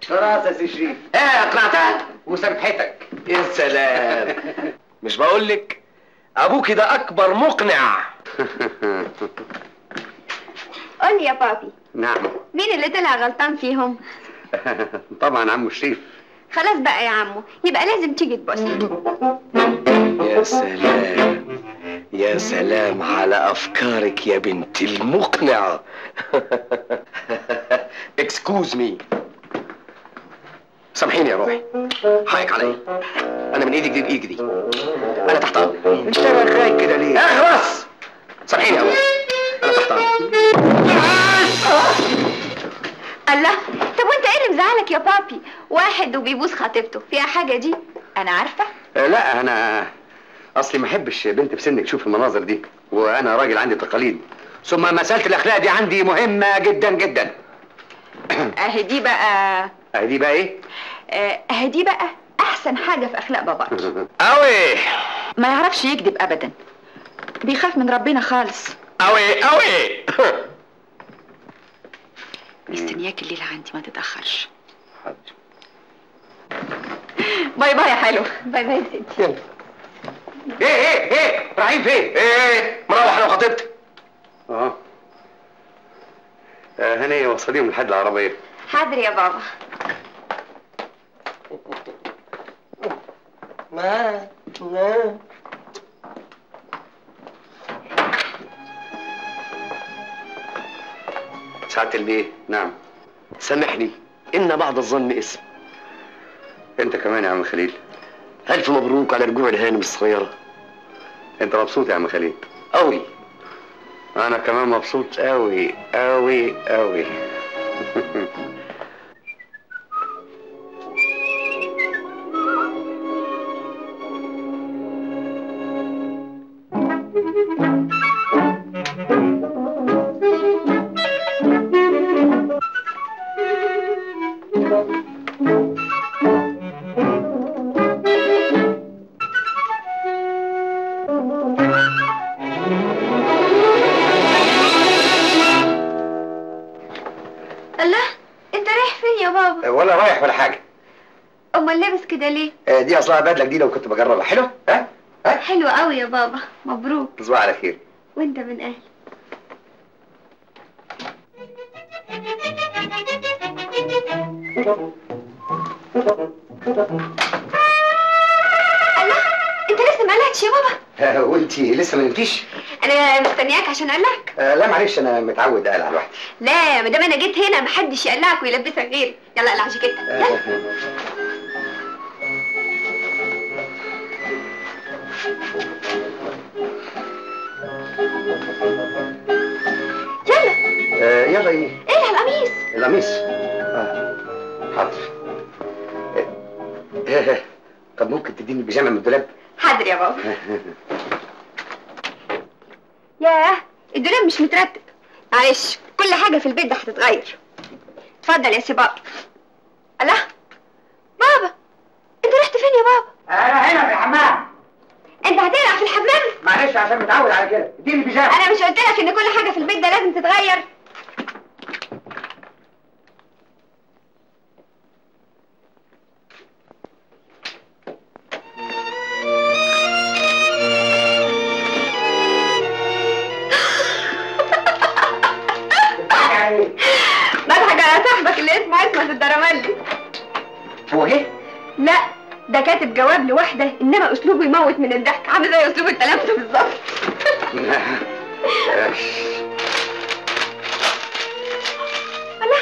خلاص يا سي شريف، اقنعتها وسامحتك. يا سلام. مش بقولك ابوكي ده اكبر مقنع. قول يا بابي، نعم. مين اللي طلع غلطان فيهم؟ طبعا عمو شريف. خلاص بقى يا عمو، يبقى لازم تيجي تبوسها. يا سلام يا سلام على افكارك يا بنت المقنعه. اكسكوز مي، سامحيني يا روحي، حقك عليا، انا من ايدك دي لايدك دي، انا تحت امرك. انت رغاي كده ليه؟ اخلص، سامحيني يا روحي، انا تحت امرك. الله، طب وانت ايه اللي مزعلك يا بابي؟ واحد وبيبوس خطيبته، فيها حاجه دي؟ انا عارفه. لا انا اصلي ما احبش بنت في سنك تشوف المناظر دي، وانا راجل عندي تقاليد، ثم مساله الاخلاق دي عندي مهمه جدا جدا. اهي دي بقى. اهي دي بقى ايه؟ اهي دي بقى احسن حاجه في اخلاق باباك. قوي. ما يعرفش يكذب ابدا، بيخاف من ربنا خالص. قوي قوي. مستنياك الليله عندي، ما تتاخرش. باي باي يا حلو. باي باي يا ستي. يلا. ايه رايحين فين؟ مروح انا وخطيبتي. هنية وصليهم لحد العربيه. حاضر يا بابا. ما سعادة البيه. نعم. سامحني، ان بعض الظن اسم. انت كمان يا عم خليل. الف مبروك على رجوع الهانم الصغيره. انت مبسوط يا عم خليل؟ قوي. انا كمان مبسوط قوي قوي قوي. ولا رايح ولا حاجه. امال لابس كده ليه؟ دي اصلها بدله جديده وكنت بجربها. حلو؟ ها؟ حلو قوي يا بابا، مبروك. تصبح على خير. وانت من اهلي. الله، انت لسه ما قلقتش يا بابا؟ وانتي لسه ما نمتيش؟ انا مستنياك عشان اقلقك. لا معلش، انا متعود اقلع لوحدي. لا، ما دام انا جيت هنا محدش يقلقك ويلبسك غيري. يلا اقلع جاكيتك. يلا. يلا. يلا ايه؟ اقلع القميص. القميص؟ حاضر. طب ممكن تديني بيجامه من الدولاب؟ حاضر يا بابا. ياه، الدولاب مش مترتب. معلش، كل حاجه في البيت ده هتتغير. اتفضل يا سي بابا. الله، بابا انت رحت فين يا بابا؟ انا هنا في الحمام. انت هتقلع في الحمام؟ معلش عشان متعود على كده. اديني بيجامه. انا مش قلت لك ان كل حاجه في البيت ده لازم تتغير؟ بضحك على صاحبك اللي اسمه عصمت الدرملي. هو ايه؟ لا، ده كاتب جواب لواحده، انما اسلوبه يموت من الضحك، عامل زي اسلوب التلامذه بالظبط. الله،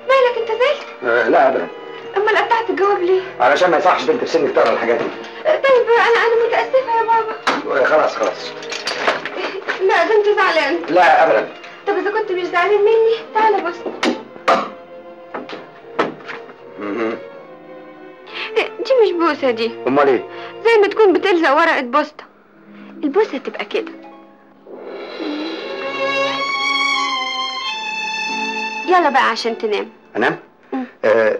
مالك انت زعلت؟ لا ابدا. امال قطعت الجواب ليه؟ علشان ما يصحش بنت في سنك تقرا الحاجات دي. طيب انا متاسفه يا بابا. خلاص. لا، ده انت زعلان. لا ابدا. طب اذا كنت مش زعلان مني تعالى بص. دي مش بوسه دي. امال ايه؟ زي ما تكون بتلزق ورقه بوسطه. البوسه تبقى كده. يلا بقى عشان تنام. انام؟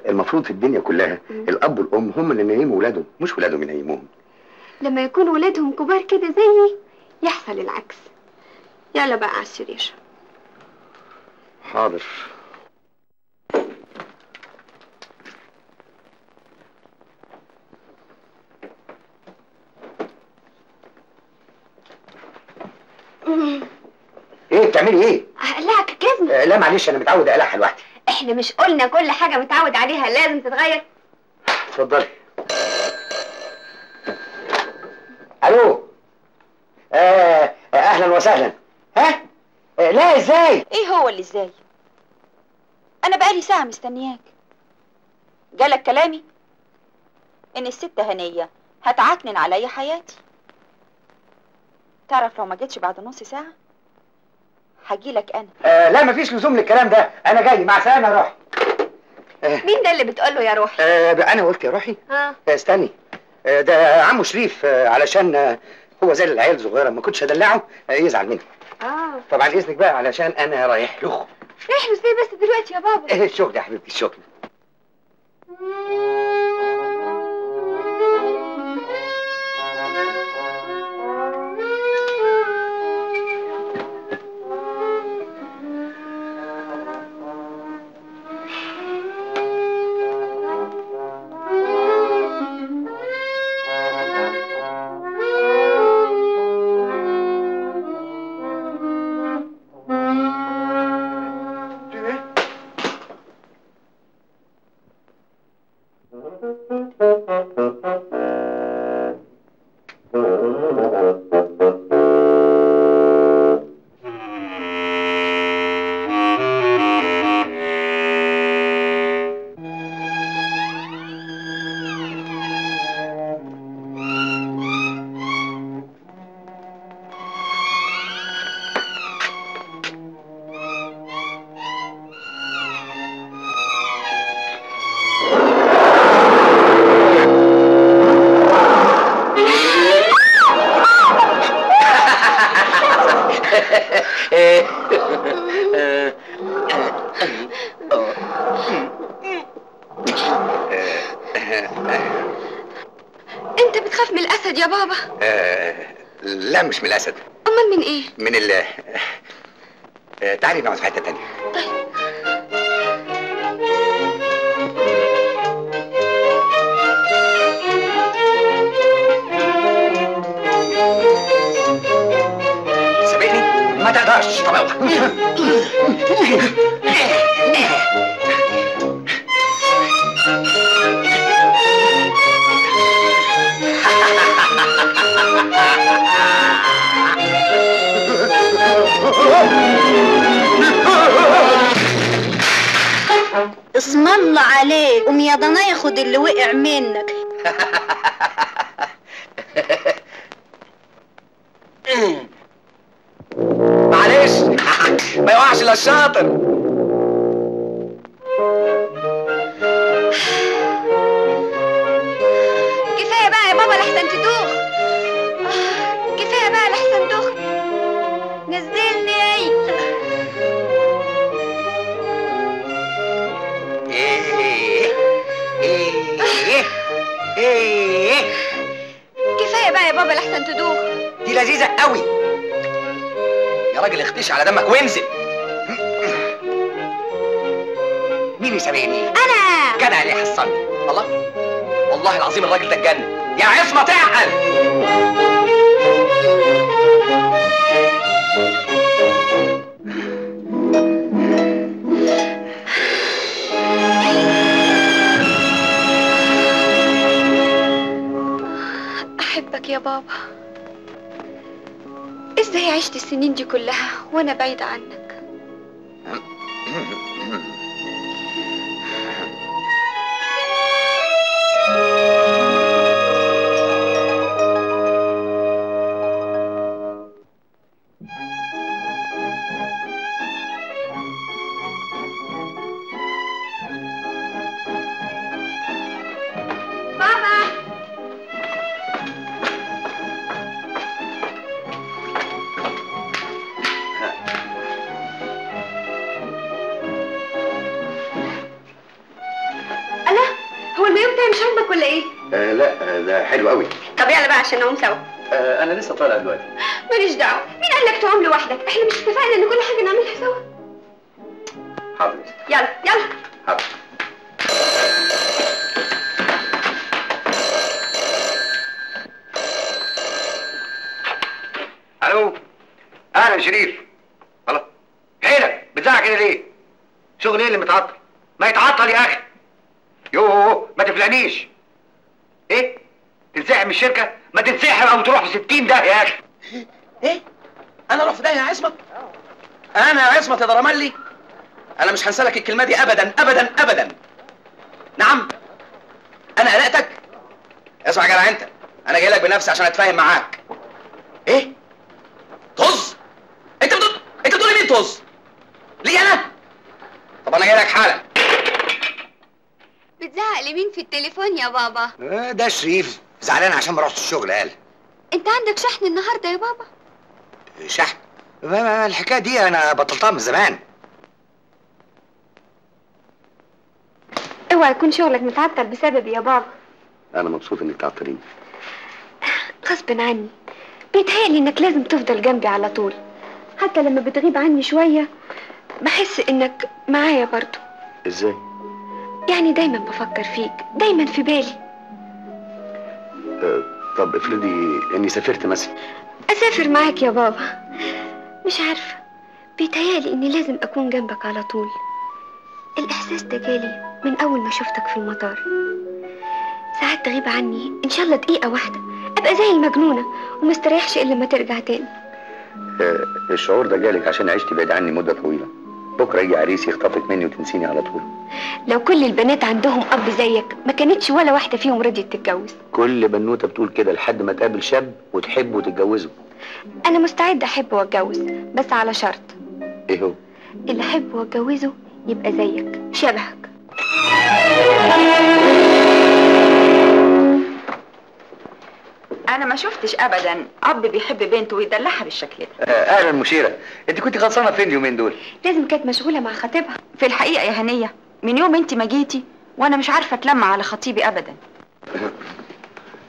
المفروض في الدنيا كلها الاب والام هم اللي ينيموا ولادهم، مش ولادهم ينيموهم. لما يكون ولادهم كبار كده زيي يحصل العكس. يلا بقى على السرير. حاضر. ايه بتعملي ايه؟ هقلعك الجزمة. لا معلش انا متعود اقلعها لوحدي. احنا مش قلنا كل حاجة متعود عليها لازم تتغير؟ اتفضلي. الو. اهلا وسهلا. ها؟ لا ازاي؟ ايه هو اللي ازاي؟ انا بقالي ساعة مستنياك. جالك كلامي ان الست هنية هتعكنن عليا حياتي. تعرف لو ما جيتش بعد نص ساعة هجيلك انا. لا مفيش لزوم للكلام ده، انا جاي. مع السلامه يا روحي. مين ده اللي بتقوله يا روحي؟ انا قلت يا روحي؟ ها؟ استني. ده عمو شريف، علشان هو زي العيال الصغيره، ما كنتش ادلعه يزعل مني. طبعا اذنك بقى علشان انا رايح له. رايح له ازاي بس دلوقتي يا بابا؟ الشغل يا حبيبتي الشغل. انت بتخاف من الاسد يا بابا؟ لا مش من الاسد. امال من ايه؟ من تعالي نقعد في حته تانية. طيب. سابقني؟ ما تقدرش. طب اوعى. اسم الله عليك، قوم يا ضنايا خد اللي وقع منك. معلش ما يوقعش الا الشاطر. كفايه بقى يا بابا لحسن تدوخ. كفايه بقى لحسن تدوخ. نزلني. كفايه بقى يا بابا لحسن تدوخ. دي لذيذه قوي يا راجل، اختش على دمك وانزل. مين يسابقني؟ انا. جدع اللي يحصلني. الله والله العظيم الراجل ده اتجنن. يا عصمه تعقل. احبك يا بابا. ازاي عشت السنين دي كلها وانا بعيدة عنك؟ ولا ايه؟ لا ده حلو قوي. طب يلا بقى عشان نقوم سوا. انا لسه طالع دلوقتي. ماليش دعوه، مين قال لك تقوم لوحدك؟ احنا مش اتفقنا ان كل حاجه نعملها سوا؟ حاضر. يلا يلا. حاضر. الو اهلا شريف. خلاص حيلك بتزعق كده ليه؟ شغل ايه اللي متعطل؟ ما يتعطل يا اخي. يوه ما تفلقنيش. ايه؟ تنسحب من الشركه؟ ما تنسحب او تروح في 60 ده يا اخي. ايه؟ انا اروح في ده يا عصمت؟ انا يا عصمت يا درملي؟ انا مش هنسالك الكلمه دي ابدا ابدا ابدا. نعم؟ انا قلقتك؟ اسمع يا جدع انت، انا جاي لك بنفسي عشان اتفاهم معاك. ايه؟ طز؟ انت بتقول لي مين طز؟ ليه انا؟ طب انا جاي لك حالا. بتزعق لمين في التليفون يا بابا؟ ده شريف زعلان عشان ما رحتش الشغل. قال انت عندك شحن النهارده يا بابا؟ شحن؟ الحكايه دي انا بطلتها من زمان. اوعى يكون شغلك متعطل بسببي يا بابا. انا مبسوط انك تعطليني. غصب عني، بيتهيألي انك لازم تفضل جنبي على طول. حتى لما بتغيب عني شوية بحس انك معايا برضو. ازاي؟ يعني دايما بفكر فيك، دايما في بالي. طب افرضي اني سافرت مثلا. اسافر معاك يا بابا؟ مش عارفة، بيتهيألي اني لازم اكون جنبك على طول. الاحساس ده جالي من اول ما شفتك في المطار. ساعات تغيب عني ان شاء الله دقيقة واحدة ابقى زي المجنونة ومستريحش الا لما ترجع تاني. الشعور ده جالك عشان عشتي بعيد عني مدة طويلة. بكرة يجي عريس يخطفك مني وتنسيني على طول. لو كل البنات عندهم اب زيك ما كانتش ولا واحدة فيهم رضيت تتجوز. كل بنوتة بتقول كده لحد ما تقابل شاب وتحبه وتتجوزه. انا مستعدة احب واتجوز بس على شرط. ايه هو؟ اللي احب واتجوزه يبقى زيك شبهك. انا ما شفتش ابدا اب بيحب بنته ويدلعها بالشكل ده. اهلا مشيرة، انت كنت خلصانة فين اليومين دول؟ لازم كانت مشغولة مع خطيبها. في الحقيقه يا هنيه من يوم انت ما جيتي وانا مش عارفه اتلم على خطيبي ابدا.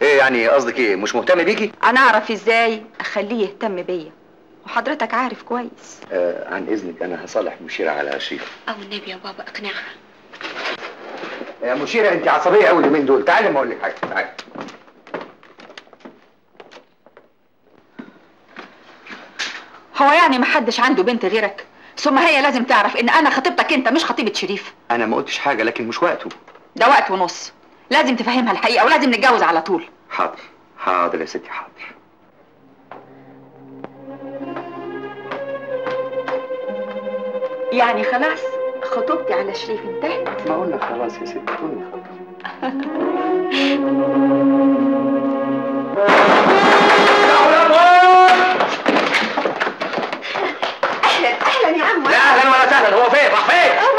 ايه يعني قصدك ايه؟ مش مهتم بيكي؟ انا اعرف ازاي اخليه يهتم بيا وحضرتك عارف كويس. عن اذنك انا هصالح مشيرة على شريف. او النبي يا بابا اقنعها. يا مشيرة انت عصبية قوي اليومين دول. تعالي ما اقول لك حاجة. تعالي. هو يعني محدش عنده بنت غيرك؟ ثم هي لازم تعرف ان انا خطيبتك انت مش خطيبة شريف. انا ما قلتش حاجة لكن مش وقته. ده وقت ونص، لازم تفهمها الحقيقة ولازم نتجوز على طول. حاضر حاضر يا ستي حاضر. يعني خلاص خطوبتي على شريف انتهت؟ ما قلنا خلاص يا ستي كوني خلاص. اهلا يا عم. لا اهلا ولا سهلا. هو فين؟ راح فين؟ هو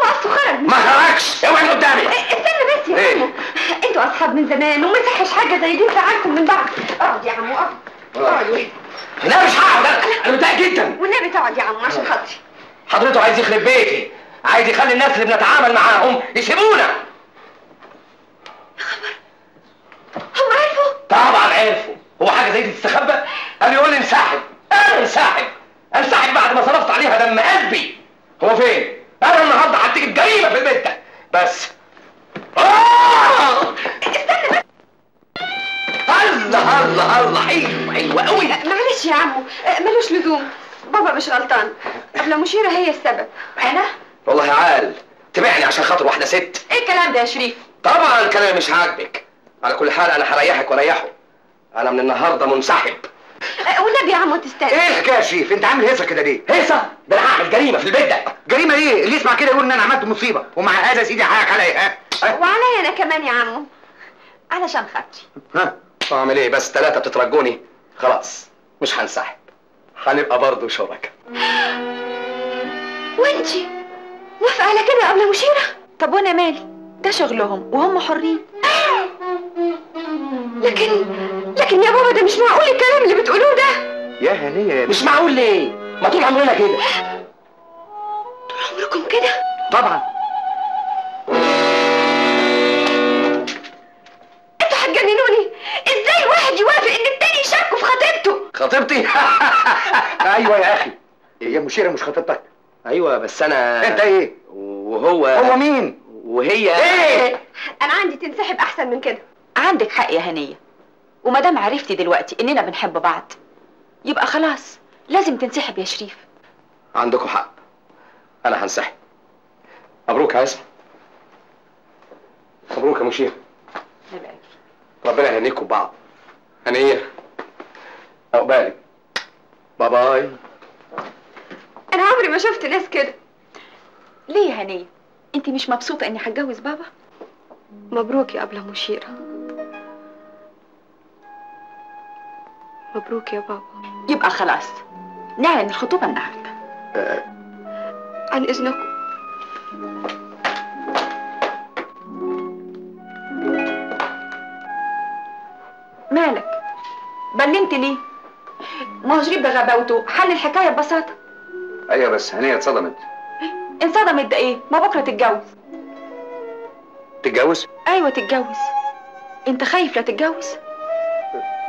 اصله خرج. ما خرجش. اوعي من قدامي. استنى بس يا عمو. انتوا اصحاب من زمان وما يصحش حاجه زي دي تزعلكم من بعض. اقعد يا عمو اقعد. اقعد. لا مش هقعد انا متضايق جدا. والنبي تقعد يا عمو عشان خاطري. حضرته عايز يخرب بيتي، عايز يخلي الناس اللي بنتعامل معاهم يسيبونا. يا خبر، هم عرفوا؟ طبعا عرفوا. هو حاجه زي دي تستخبى؟ قال يقول لي انسحب. انا انسحب بعد ما صرفت عليها دم قلبي. هو فين؟ انا النهارده هتيجي جريمه في البيت ده بس. استنى بس. الله حلوه قوي. معلش يا عمو ملوش لزوم، بابا مش غلطان. قبل مشيرة هي السبب. انا؟ والله عال تبعني عشان خاطر واحده ست. ايه الكلام ده يا شريف؟ طبعا كلامي مش عاجبك. على كل حال انا هريحك واريحه. انا من النهارده منسحب. والنبي يا عمو تستاهل. ايه الحكايه يا شريف؟ انت عامل هيصه كده ليه؟ هيصه؟ ده انا هعمل جريمه في البيت ده. جريمه ايه؟ اللي يسمع كده يقول ان انا عملت مصيبه، ومع هذا يا سيدي حقك عليا. وعليا انا كمان يا عمو. علشان خاطري. ها اعمل ايه بس؟ 3 بتترجوني. خلاص مش هنسحب، هنبقى برضه شركاء. وانتي موافقه على كده قبل مشيرة؟ طب وانا مالي؟ ده شغلهم وهم حرين. لكن يا بابا ده مش معقول الكلام اللي بتقولوه ده. يا هنيه يا مش معقول ليه؟ ما طول عمرنا كده. طول عمركم كده؟ طبعا. انتوا هتجننوني. ازاي واحد يوافق ان التاني يشاركوا في خطيبته؟ خطيبتي؟ ايوه يا اخي. يا مشيرة مش خطيبتك؟ ايوه بس انا. انت ايه؟ هو مين؟ وهي ايه؟ انا عندي تنسحب احسن من كده. عندك حق يا هنيه، وما دام عرفتي دلوقتي اننا بنحب بعض يبقى خلاص لازم تنسحب يا شريف. عندكم حق، انا هنسحب. مبروك يا عصمت. مبروك يا مشير. ربنا يهنيكم ببعض. هنيه. عقبالك. باي باي. انا عمري ما شفت ناس كده. ليه يا هنيه؟ انت مش مبسوطه اني هتجوز بابا؟ مبروك يا أبلة مشيرة. مبروك يا بابا. يبقى خلاص نعلن الخطوبه النهارده. عن اذنكم. مالك؟ بلمت ليه؟ ما هو شريف بغباوته حل الحكايه ببساطه. ايوه بس هنيه اتصدمت. انصدمت ده ايه؟ ما بكره تتجوز. تتجوز؟ ايوه تتجوز. انت خايف لا تتجوز؟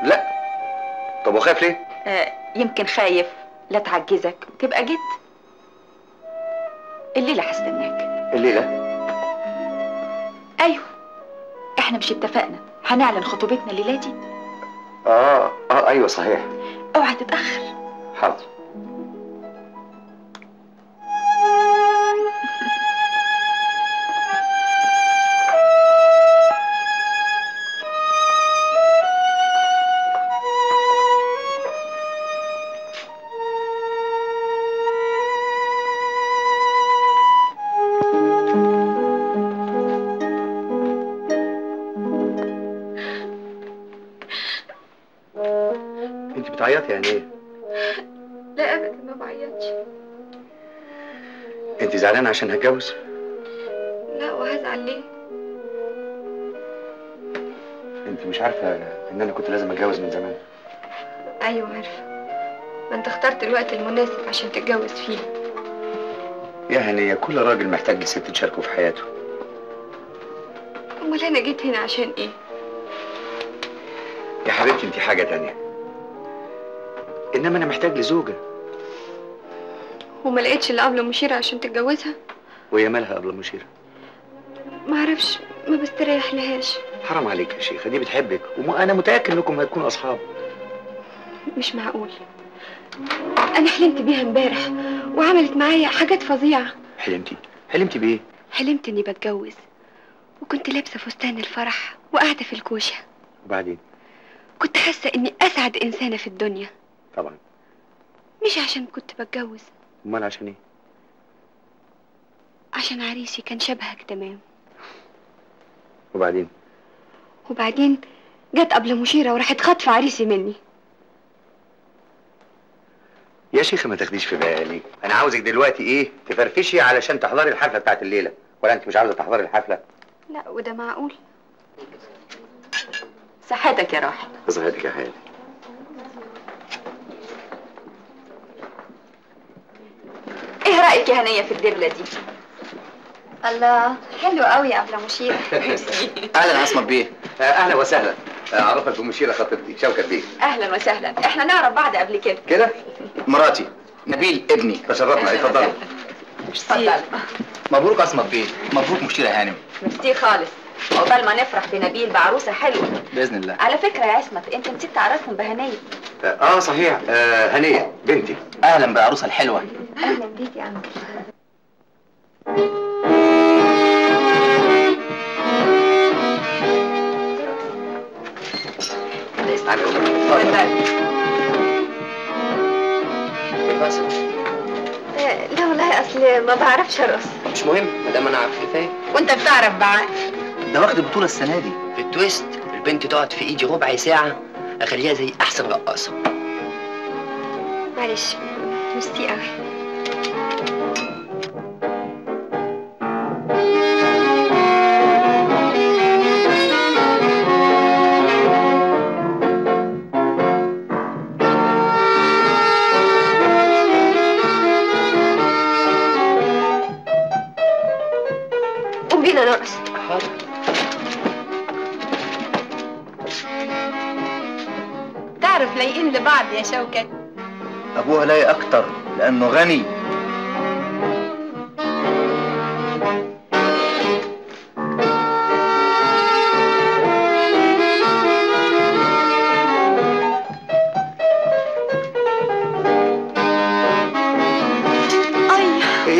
لا. طب وخايف ليه؟ يمكن خايف لا تعجزك وتبقى جد. الليله هستناك. الليله؟ ايوه، احنا مش اتفقنا هنعلن خطوبتنا الليله دي؟ ايوه صحيح. اوعى تتاخر. حاضر. انت بتعيطي يعني ايه؟ لا ابدا ما بعيطش. انت زعلانه عشان هتجوز؟ لا، وهزعل ليه؟ انت مش عارفه ان انا كنت لازم اتجوز من زمان؟ ايوه عارفه. ما انت اخترت الوقت المناسب عشان تتجوز فيه. يا هنيه كل راجل محتاج لست تشاركه في حياته. امال انا جيت هنا عشان ايه؟ يا حبيبتي انت حاجه تانية، انما انا محتاج لزوجه. وما لقيتش اللي قبل مشيرة عشان تتجوزها؟ وهي مالها قبل مشيرة؟ ما اعرفش، ما بستريح لهاش. حرام عليك يا شيخه، دي بتحبك وانا متاكد انكم هتكونوا اصحاب. مش معقول. انا حلمت بيها امبارح وعملت معايا حاجات فظيعه. حلمتي بايه؟ حلمت اني بتجوز وكنت لابسه فستان الفرح وقاعده في الكوشه. وبعدين؟ كنت حاسه اني اسعد انسانه في الدنيا. طبعا. مش عشان كنت بتجوز. امال عشان ايه؟ عشان عريسي كان شبهك تمام. وبعدين جت قبل مشيرة وراحت خاطفه عريسي مني. يا شيخه ما تاخديش في بالي، انا عاوزك دلوقتي ايه تفرفشي علشان تحضري الحفله بتاعت الليله، ولا انت مش عاوزه تحضري الحفله؟ لا، وده معقول؟ صحتك يا راحل. صحتك يا حالي. ايه رايك يا هنيه في الدبله دي؟ الله، حلو قوي يا ابله مشيرة. اهلا عصمت بيه. اهلا وسهلا. اعرفك بمشيره خطيبتي شوكت بيه. اهلا وسهلا، احنا نعرف بعض قبل كده. كده؟ مراتي نبيل ابني. تشرفنا، اتفضلوا. اتفضل. مبروك عصمت بيه. مبروك مشيرة هانم. ميرسي خالص. عقبال ما نفرح بنبيل بعروسه حلوه. باذن الله. على فكره يا عصمت، انت نسيت تعرفهم بهنيه. صحيح. هنيه بنتي. اهلا بالعروسه الحلوه. اهلا بيك يا عم. لا والله اصل ما بعرفش ارقص. مش مهم، ما دام انا عارف كفايه. وانت بتعرف بقى. ده واخد البطوله السنه دي. في التويست البنت تقعد في ايدي ربع ساعه اخليها زي احسن رقاصه. معلش، ميرسي قوي. قوم بينا نرقص. حاضر. تعرف لايقين لبعض يا شوكت. ابوها لايق اكتر لانه غني.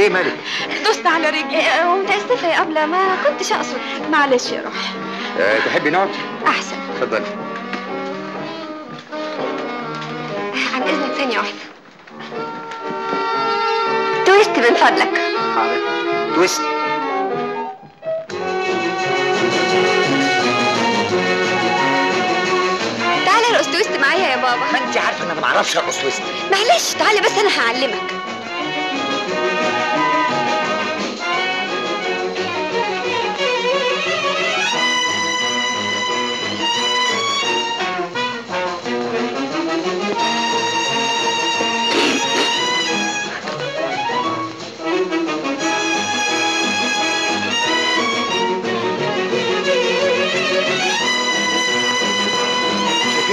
ايه مالك؟ دوست على رجلي. متأسفة يا أبلة، ما كنتش أقصد. معلش يا روحي. تحبي نقعد؟ أحسن. اتفضلي. عن إذنك ثانية واحدة. تويست من فضلك. حاضر. تويست. تعالى ارقص تويست معايا يا بابا. ما انت عارفه ان انا ما اعرفش ارقص تويست. معلش تعالى بس أنا هعلمك.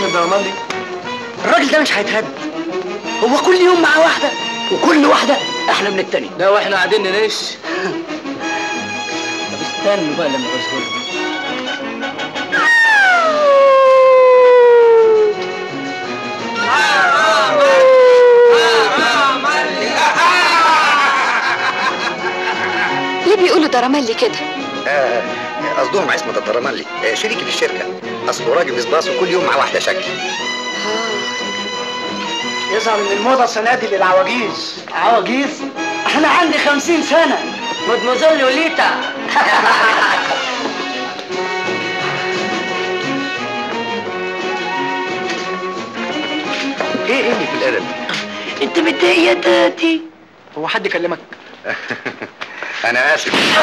الدرمالي الراجل ده مش هيتهد. هو كل يوم مع واحدة وكل واحدة أحلى من التانية. لا واحنا قاعدين ننش. طب استنوا بقى لما بسهولهم. ليه بيقولوا درمالي كده؟ قصدهم عصمة الدرمالي، شريكي في الشركة. أصله راجل بيصباص وكل يوم مع واحدة شكل. يظهر ان الموضة السنة دي للعواجيز. عواجيز؟ أنا عندي 50 سنة. مدموزيل لوليتا. إيه اللي في الأدب؟ أنت متضايق يا تاتي؟ هو حد كلمك؟ أنا آسف.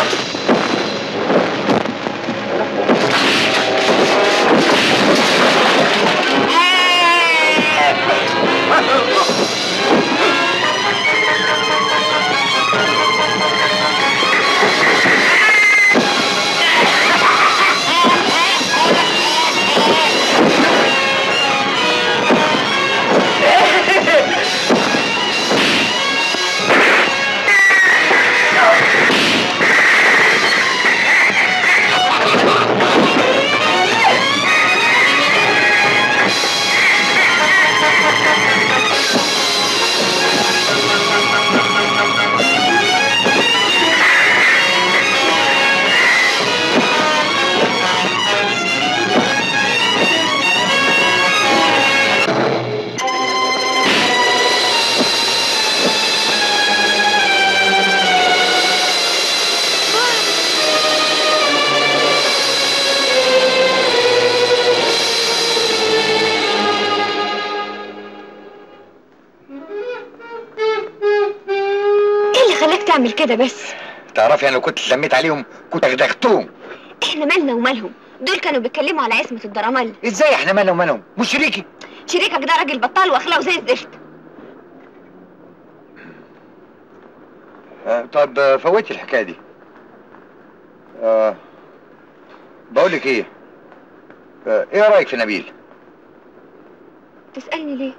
تعمل كده بس؟ تعرفي انا لو كنت لميت عليهم كنت اغدغتهم. احنا مالنا ومالهم؟ دول كانوا بيتكلموا على عصمة الدرمالي. ازاي احنا مالنا ومالهم؟ مش شريكي. شريكك ده راجل بطال واخلاقه زي الزفت. طب فوتي الحكايه دي. بقول لك ايه؟ ايه رايك في نبيل؟ تسألني ليه؟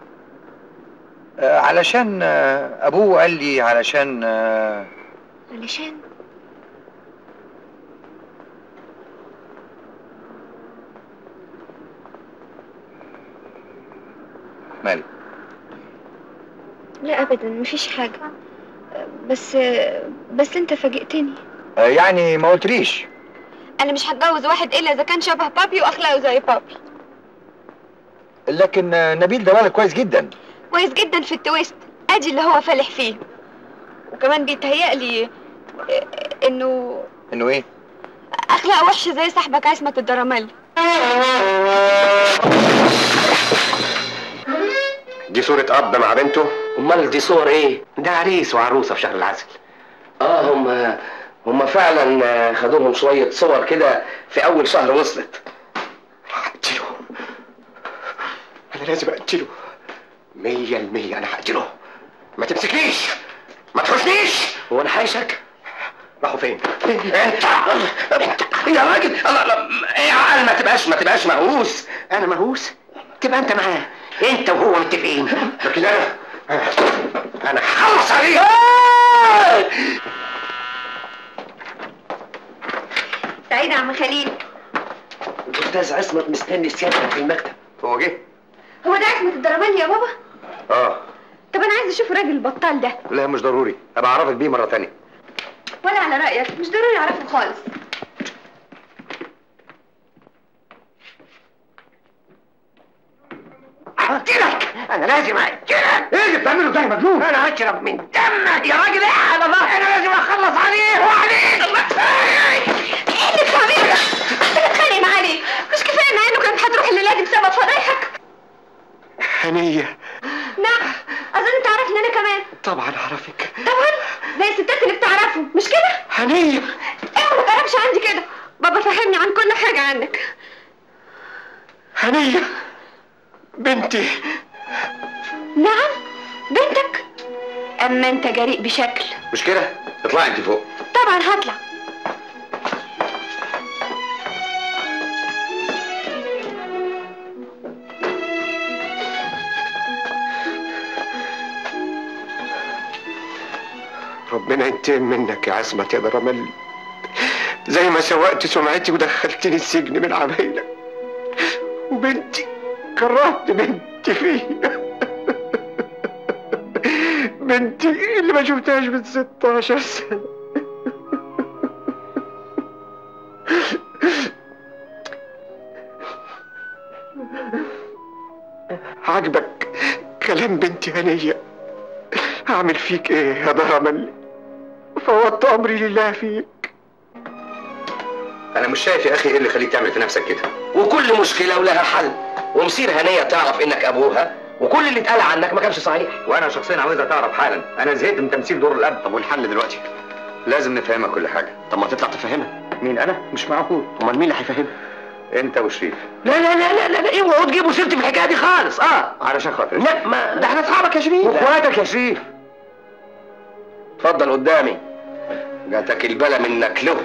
علشان ابوه قال لي علشان مالك؟ لا ابدا مفيش حاجه، بس انت فاجئتني. يعني ما قلتليش. انا مش هتجوز واحد الا اذا كان شبه بابي واخلاقه زي بابي. لكن نبيل ده ولد كويس جدا. كويس جدا في التويست، ادي اللي هو فالح فيه. وكمان بيتهيألي انه ايه؟ اخلاقه وحشه زي صاحبك عصمة الدرمالي. دي صورة أب مع بنته؟ أمال دي صور إيه؟ ده عريس وعروسة في شهر العسل. هم فعلا خدوا لهم شوية صور كده في أول شهر وصلت. هقتله. أنا لازم أقتله 100%. أنا هقتله. ما تمسكنيش، ما تحوشنيش. هو أنا حايشك؟ راحوا فين؟ أنت يا راجل، إيه عقل ما تبقاش مهووس. أنا مهووس؟ تبقى أنت معاه. انت وهو متفقين، لكن انا هخلص عليه. سعيد يا عم خليل. الاستاذ عصمت مستني سيادتك في المكتب. هو جه؟ هو ده عصمة الدرمالي يا بابا؟ اه. طب انا عايز اشوف الراجل البطال ده. لا مش ضروري، ابقى اعرفك بيه مره تانية. ولا على رايك مش ضروري اعرفه خالص. هقتلك، انا لازم اقتلك. ايه اللي بتعمله ده يا مجنون؟ انا هشرب من دمك يا راجل. ايه على الله، انا لازم اخلص عليه وعليك. ايه اللي بتعمله ده؟ بتتخانق معاه ليه؟ مش كفايه مع انه كانت هتروح الليله دي بسبب فضايحك؟ هنية. نعم، اظن انت عارفني انا كمان. طبعا اعرفك. طبعا زي الستات اللي بتعرفه، مش كده؟ هنية. ايه ما تقربش عندي كده، بابا فهمني عن كل حاجه عنك. هنية بنتي. نعم بنتك؟ اما انت جريء بشكل. مش كده؟ اطلعي انت فوق. طبعا هطلع. ربنا ينتقم منك يا عصمت يا درملي، زي ما سوقت سمعتي ودخلتني السجن من عمايلك، وبنتي كرهت بنتي فيا. بنتي اللي ما شفتهاش من 16 سنة. عجبك كلام بنتي هنية؟ هعمل فيك ايه يا درملي؟ فوضت امري لله فيك. انا مش شايف يا اخي ايه اللي يخليك تعمل في نفسك كده. وكل مشكله ولها حل، ومصير هنيه تعرف انك ابوها، وكل اللي اتقال عنك ما كانش صحيح. وانا شخصيا عاوزها تعرف حالا، انا زهقت من تمثيل دور الاب. طب والحل دلوقتي؟ لازم نفهمها كل حاجه. طب ما تطلع تفهمها. مين انا؟ مش معقول. امال مين اللي هيفهمها؟ انت وشريف. لا لا لا لا لا, لا. اوعوا تجيبوا سيرتي في الحكايه دي خالص. علشان خاطر لا، ما ده احنا اصحابك يا شريف واخواتك يا شريف. اتفضل قدامي، جاتك البلا منك له.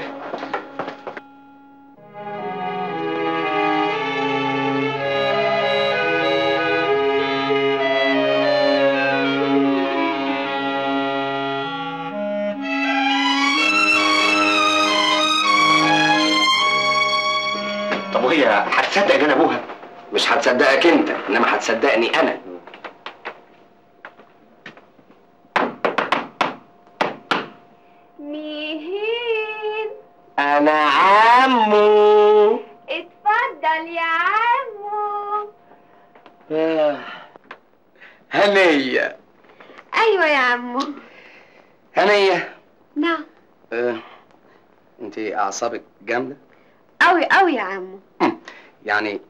طب وهي هتصدق ان انا ابوها؟ مش هتصدقك انت، انما هتصدقني انا. مين؟ انا عمو. اتفضل يا عمو. هنية. ايوه يا عمو. هنية. نعم. انت اعصابك جامده قوي قوي يا عمو. يعني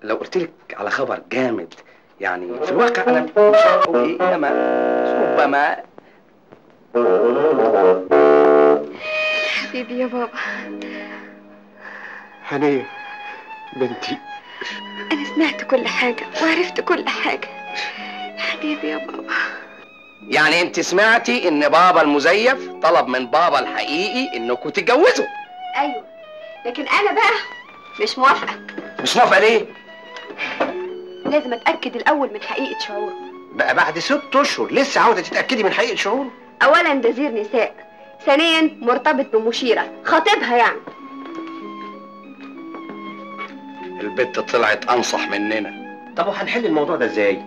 لو قلت لك على خبر جامد، يعني في الواقع انا مش هقول ايه، انما ربما. حبيبي يا بابا. هنية بنتي، انا سمعت كل حاجه وعرفت كل حاجه. حبيبي يا بابا. يعني انت سمعتي ان بابا المزيف طلب من بابا الحقيقي انكم تتجوزوا؟ ايوه، لكن انا بقى مش موافقه. مش موافقه ليه؟ لازم اتاكد الاول من حقيقه شعوره. بقى بعد 6 اشهر لسه عاوزه تتاكدي من حقيقه شعوره؟ اولا ده زير نساء، ثانيا مرتبط بمشيره خاطبها يعني. البت طلعت انصح مننا. طب وهنحل الموضوع ده ازاي؟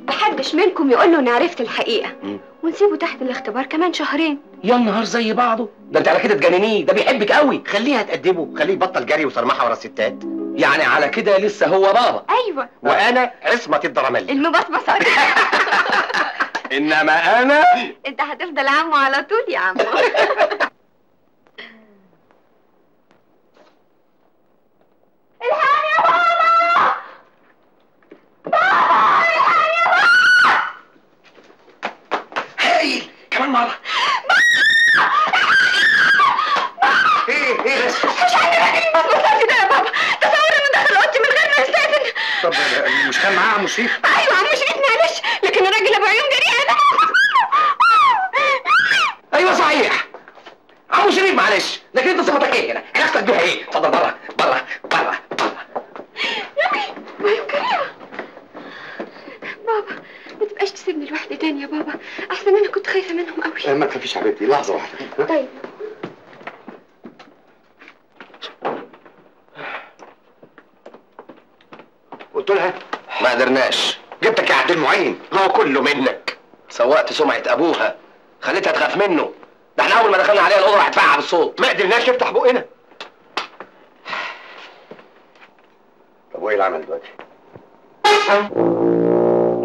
محدش منكم يقول له اني عرفت الحقيقه، ونسيبه تحت الاختبار كمان 2 شهر. يا النهار زي بعضه، ده انت على كده تجننيه، ده بيحبك قوي. خليها تأدبه، خليه يبطل جري وصرمحه ورا الستات. يعني على كده لسه هو بابا. ايوه، وانا عصمت الدرملي المبصبصات. انما انا انت هتفضل عمو على طول يا عمو. الحقني يا بابا! بابا الحقني يا بابا! هايل، كمان مرة. ايه بس؟ مش عندي راجل المصبوطات ده يا بابا. تصور انه دخل اوضتي من غير ما يستأذن. طب مش كان معاه عم شريف؟ ايوه عم شريف معلش، لكن الراجل ابو عيون جريء ده. ايوه صحيح، عمو شريف معلش، لكن انت صفتك ايه هنا؟ علاقتك بيها ايه؟ اتفضل بره بره بره بره. ما يمكن. بابا ما تبقاش تسيبني لوحدي تاني يا بابا، احسن انا كنت خايفه منهم قوي. ما تخافيش يا حبيبتي، لحظه واحده. طيب. قلت لها ما قدرناش. جبتك يا عبد المعين. ما هو كله منك. سوقت سمعة ابوها، خليتها تخاف منه. ده احنا اول ما دخلنا عليها الاوضه راحت فاقعه بالصوت. ما قدرناش نفتح بقنا. طب وايه العمل دلوقتي؟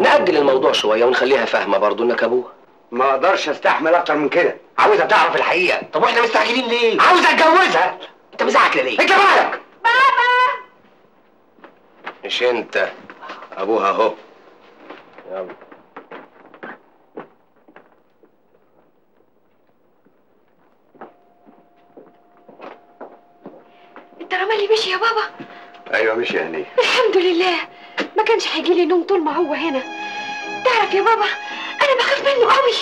نأجل الموضوع شويه ونخليها فاهمه برضه انك ابوها. ما اقدرش استحمل اكتر من كده، عاوزها تعرف الحقيقه. طب واحنا مستعجلين ليه؟ عاوز اتجوزها. انت مزعق ليه؟ انت مالك؟ بابا مش انت ابوها اهو. يلا. الدرمالي مشي يا بابا؟ ايوه مشي يا هنيه. الحمد لله، ما كانش هيجيلي نوم طول ما هو هنا. تعرف يا بابا انا بخاف منه قوي.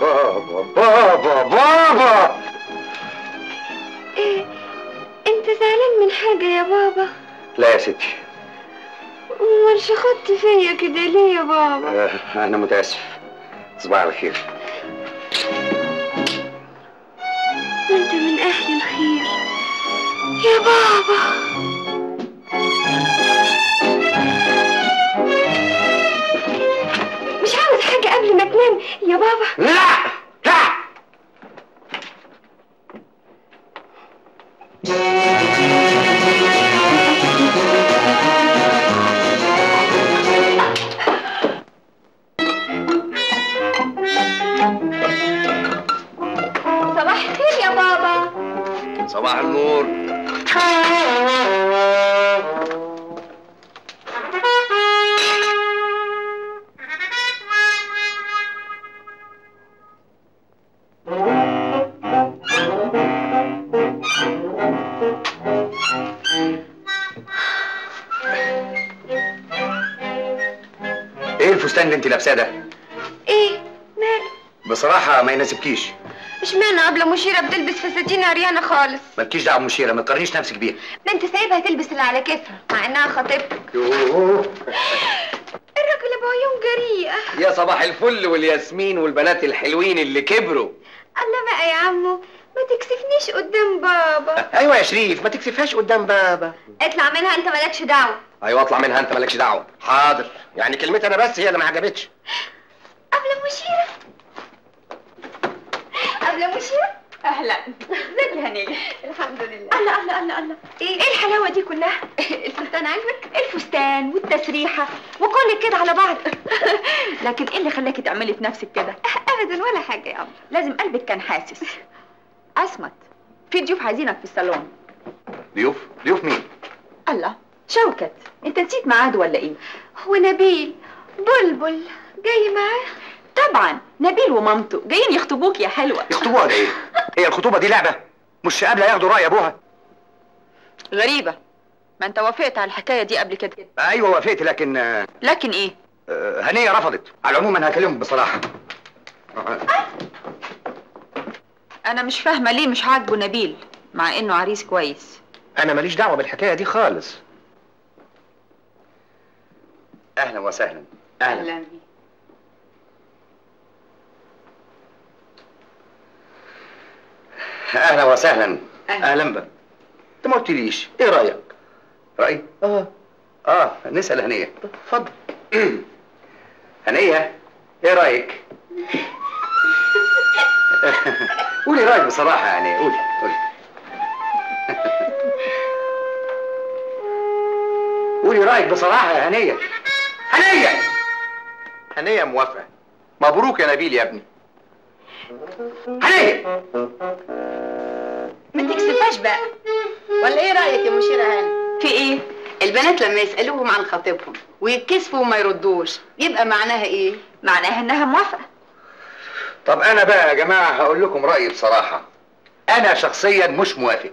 بابا بابا بابا. إيه؟ انت زعلان من حاجة يا بابا؟ لا يا ستي. امال شخطت فيا كده ليه يا بابا؟ انا متاسف. صباح الخير. انت من اهل الخير يا بابا. مش عاوز حاجة قبل ما تنام يا بابا؟ لا لا. صباح الخير يا بابا. صباح النور. ايه الفستان اللي انت لابساه ده؟ ايه ماله؟ بصراحه ما يناسبكيش. اشمعنى قبل مشيرة بتلبس فساتين عريانة خالص؟ مالكيش دعوه بمشيره، ما تقارنيش نفسك بيها. ما انت سايبها تلبس اللي على كيفها مع انها خطيبتك. يوه. الراجل ابو عيون جريئة. يا صباح الفل والياسمين والبنات الحلوين اللي كبروا. الله بقى يا عمو، ما تكسفنيش قدام بابا. ايوه يا شريف، ما تكسفهاش قدام بابا. اطلع منها انت مالكش دعوة. ايوه اطلع منها انت مالكش دعوه. حاضر، يعني كلمتي انا بس هي اللي ما عجبتش. قبل مشيرة. قبل مشيرة. اهلا. ازيك يا هنيه؟ الحمد لله. الله الله الله الله. ايه الحلاوة دي كلها؟ الفستان عاجبك؟ الفستان والتسريحه وكل كده على بعض. لكن ايه اللي خلاكي تعملي في نفسك كده؟ ابدا ولا حاجة يا عم. لازم قلبك كان حاسس. عصمت، في ضيوف عايزينك في الصالون. ضيوف؟ ضيوف مين؟ الله، شوكت، انت نسيت ميعاد ولا ايه؟ ونبيل بلبل جاي معاه؟ طبعا، نبيل ومامته جايين يخطبوك يا حلوه. يخطبوها ولا ايه؟ هي الخطوبه دي لعبه؟ مش قابله ياخدوا راي ابوها؟ غريبه، ما انت وافقت على الحكايه دي قبل كده. ايوه وافقت، لكن لكن ايه؟ هنيه رفضت. على العموم انا هكلمهم بصراحه. انا مش فاهمه ليه مش عاجبه نبيل مع انه عريس كويس. انا ماليش دعوه بالحكايه دي خالص. اهلا وسهلا. اهلا بيك. اهلا وسهلا. اهلا بك. انت ما قلتليش ايه رايك؟ رايي؟ نسال هنيه. اتفضل. هنيه ايه رايك؟ قولي رايك بصراحه، يعني قولي. قولي رايك بصراحه يا هنيه. هنيه موافقه. مبروك يا نبيل يا ابني. هنيه ما تكسفهاش بقى، ولا ايه رايك يا مشيره هاني؟ في ايه؟ البنات لما يسالوهم عن خطيبهم ويتكسفوا وما يردوش يبقى معناها ايه؟ معناها انها موافقه. طب انا بقى يا جماعه هقول لكم رايي بصراحه. انا شخصيا مش موافق.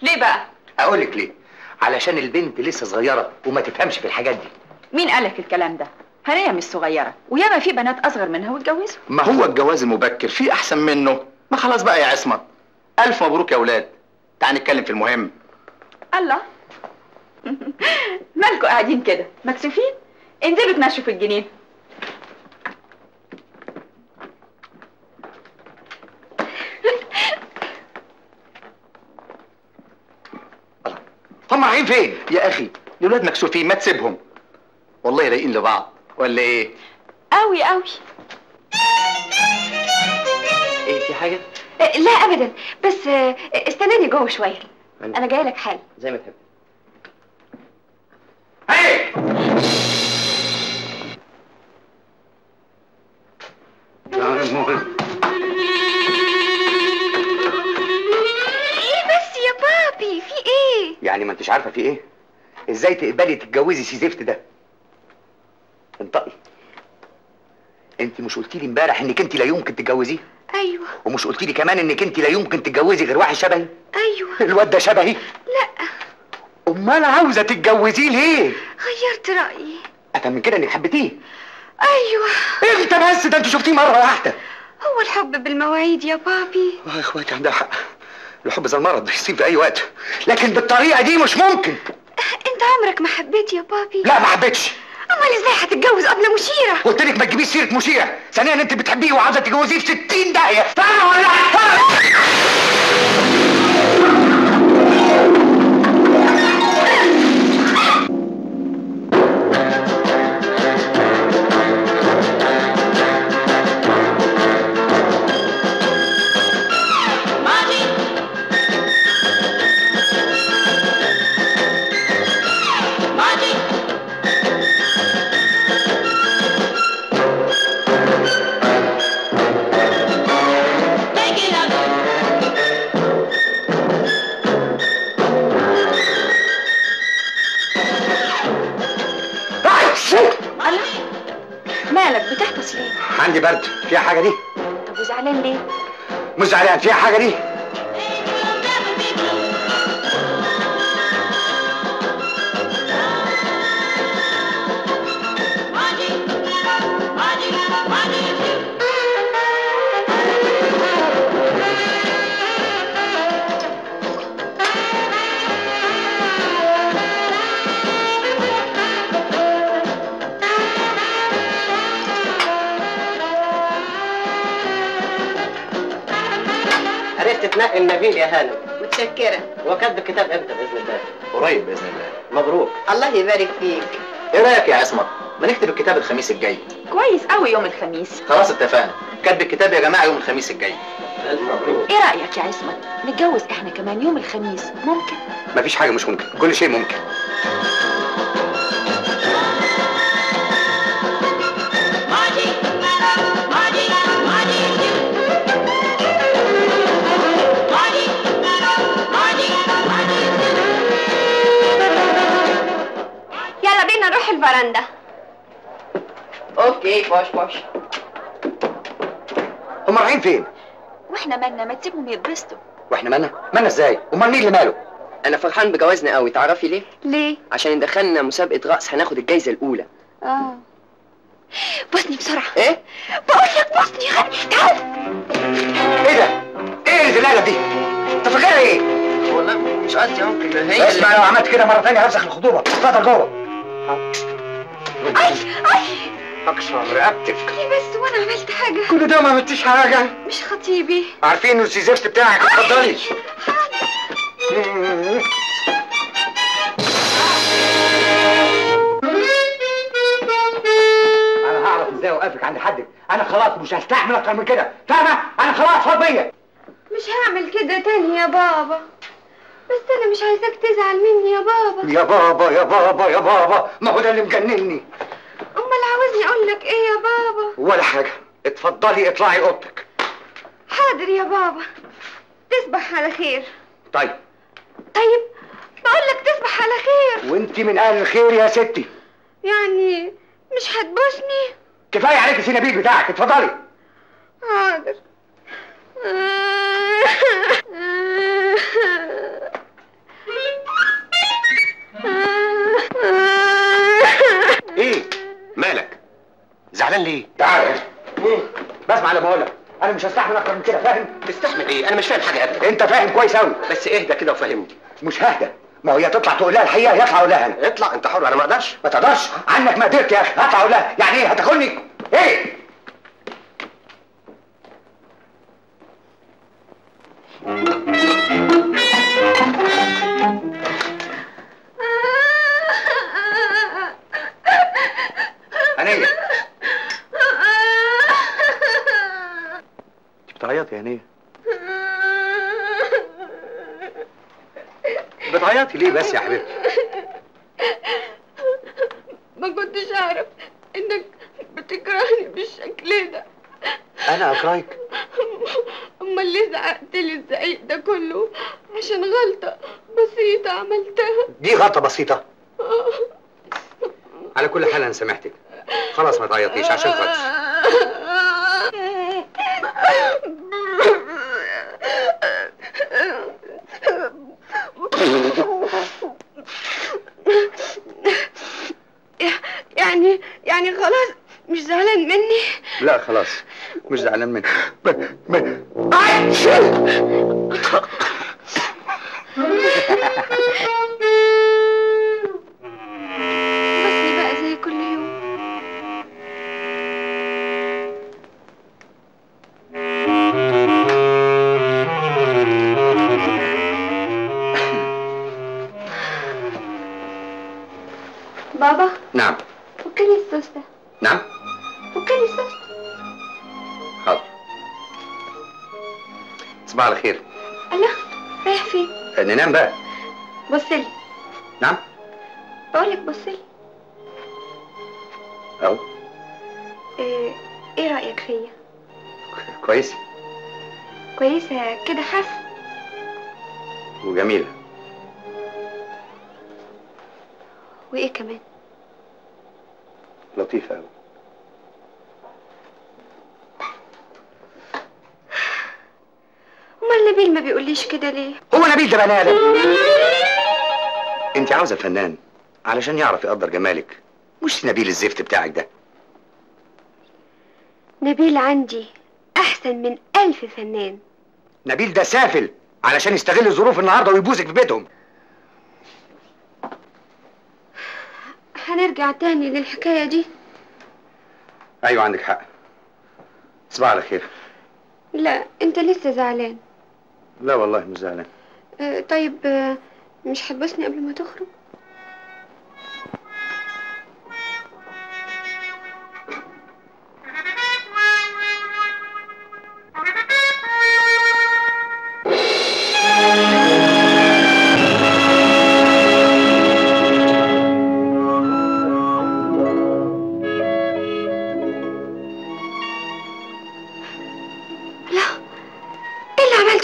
ليه بقى؟ اقول لك ليه. علشان البنت لسه صغيره وما تفهمش في الحاجات دي. مين قالك الكلام ده؟ هنيه مش صغيره، وياما في بنات اصغر منها واتجوزوا. ما هو الجواز المبكر في احسن منه. ما خلاص بقى يا عصمت، الف مبروك يا اولاد. تعال نتكلم في المهم. الله. مالكوا قاعدين كده مكسوفين؟ انزلوا اتمشوا في الجنينه. هم رايحين فين؟ يا اخي الولاد مكسوفين، ما تسيبهم. والله لايقين لبعض. ولا ايه؟ قوي قوي. ايه في حاجه؟ لا ابدا، بس استناني جوه شويه، انا جايه لك حالا. زي ما تحب. ايه بس يا بابي في ايه؟ يعني ما انتش عارفه في ايه؟ ازاي تقبلي تتجوزي سي زفت ده؟ انطقي. انت مش قلتي لي امبارح انك انت لا يمكن تتجوزيه؟ ايوه. ومش قلتي لي كمان انك انت لا يمكن تتجوزي غير واحد شبهي؟ ايوه. الواد ده شبهي؟ لا. امال عاوزه تتجوزيه ليه؟ غيرت رايي. افهم من كده انك حبيتيه؟ ايوه. امتى بس؟ ده انت شفتيه مره واحده. هو الحب بالمواعيد يا بابي. يا اخواتي عندها حق، الحب زي المرض بيصيب في اي وقت، لكن بالطريقه دي مش ممكن. انت عمرك ما حبيت يا بابي؟ لا ما حبيتش. امال ازاي هتتجوز قبل مشيره؟ قلت لك ما تجيبيش سيره مشيره، ثانيا انت بتحبيه وعاوزه تتجوزيه في 60 داهيه، فاهمه ولا لا؟ مالك بتحبس ليه؟ عندي برد. فيها حاجه دي؟ طب وزعلان ليه؟ مش زعلان. فيها حاجه دي؟ عرفت تنقي النبيل يا هانم. متشكرة. وكتب الكتاب امتى باذن الله؟ قريب باذن الله. مبروك. الله يبارك فيك. ايه رايك يا عصمت؟ ما نكتب الكتاب الخميس الجاي؟ كويس قوي يوم الخميس. خلاص اتفقنا، كاتب الكتاب يا جماعه يوم الخميس الجاي. الف مبروك. ايه رايك يا عصمت نتجوز احنا كمان يوم الخميس؟ ممكن؟ مفيش حاجه مش ممكن، كل شيء ممكن. يلا بينا نروح الفرندا. اوكي باش باش. هم رايحين فين؟ واحنا مالنا؟ ما تسيبهم يتبسطوا. واحنا مالنا؟ مالنا ازاي؟ امال مين اللي ماله؟ انا فرحان بجوازنا قوي، تعرفي ليه؟ ليه؟ عشان ندخلنا مسابقه رقص هناخد الجايزه الاولى. بوسني بسرعه. ايه؟ بقول لك بوسني. تعال. ايه ده؟ ايه الزلاله دي؟ انت فاكرها ايه؟ والله مش قصدي يا انكل، هي اسمع لو عملت كده مره ثانيه هفسخ الخطوبه. اتفضل جوه. اي اكسر رقبتك. ليه بس وانا عملت حاجه؟ كل ده ما عملتيش حاجه. مش خطيبي. عارفين انه السيزفت بتاعك. اتفضلي. انا هعرف ازاي اوقفك عند حدك. انا خلاص مش هستحمل اكتر من كده، فاهمه؟ انا خلاص فاض بيا. مش هعمل كده تاني يا بابا، بس انا مش عايزاك تزعل مني يا بابا. يا بابا يا بابا يا بابا، ما هو ده اللي مجنني. امال عاوزني اقول لك ايه يا بابا؟ ولا حاجه، اتفضلي اطلعي اوضتك. حاضر يا بابا. تصبح على خير. طيب بقول لك تصبح على خير. وانت من اهل الخير يا ستي. يعني مش هتبوسني؟ كفايه عليك السنابيل بتاعك. اتفضلي. حاضر. ايه؟ مالك؟ زعلان ليه؟ تعال. بسمع لما اقول لك، انا مش هستحمل اكتر من كده، فاهم؟ تستحمل ايه؟ انا مش فاهم حاجه ابدا. انت فاهم كويس قوي. بس اهدى كده وفهمني. مش ههدى، ما هي تطلع تقول لها الحقيقه يطلع اقول لها انا. اطلع انت حر، انا ما اقدرش. ما تقدرش عنك، ما قدرت يا اخي. هطلع اقول لها يعني ايه؟ هتاكلني؟ ايه؟ هنيه. انت بتعيطي يا هنيه؟ بتعيطي ليه بس يا حبيبتي؟ ما كنتش اعرف انك بتكرهني بالشكل ده. انا اكرهك؟ امال ليه زعقت لي الزعيق ده كله؟ عشان غلطه بسيطه عملتها. دي غلطه بسيطه؟ على كل حال انا سامحتك، خلاص ما تعيطيش عشان خاطري. يعني خلاص مش زعلان مني؟ لا خلاص مش زعلان منك. بس بقى زي كل يوم. بابا. نعم. فكني الصوص ده. نعم. فكني الصوص. حاضر. صباح على خير. الله، رايح فين؟ ننام بقى. بصلي. نعم. بقولك بصلي. اهو. ايه رأيك فيا؟ كويس. كويسة كده خف. وجميلة. وايه كمان؟ لطيفة أوي. امال نبيل ما بيقوليش كده ليه؟ هو نبيل ده بني آدم؟ انت عاوزة فنان علشان يعرف يقدر جمالك، مش نبيل الزفت بتاعك ده. نبيل عندي احسن من 1000 فنان. نبيل ده سافل علشان يستغل الظروف النهارده ويبوسك في بيتهم. هنرجع تاني للحكاية دي؟ ايوه عندك حق. صباح على خير. لا انت لسه زعلان. لا والله مش زعلان. طيب مش هتبوسني قبل ما تخرج؟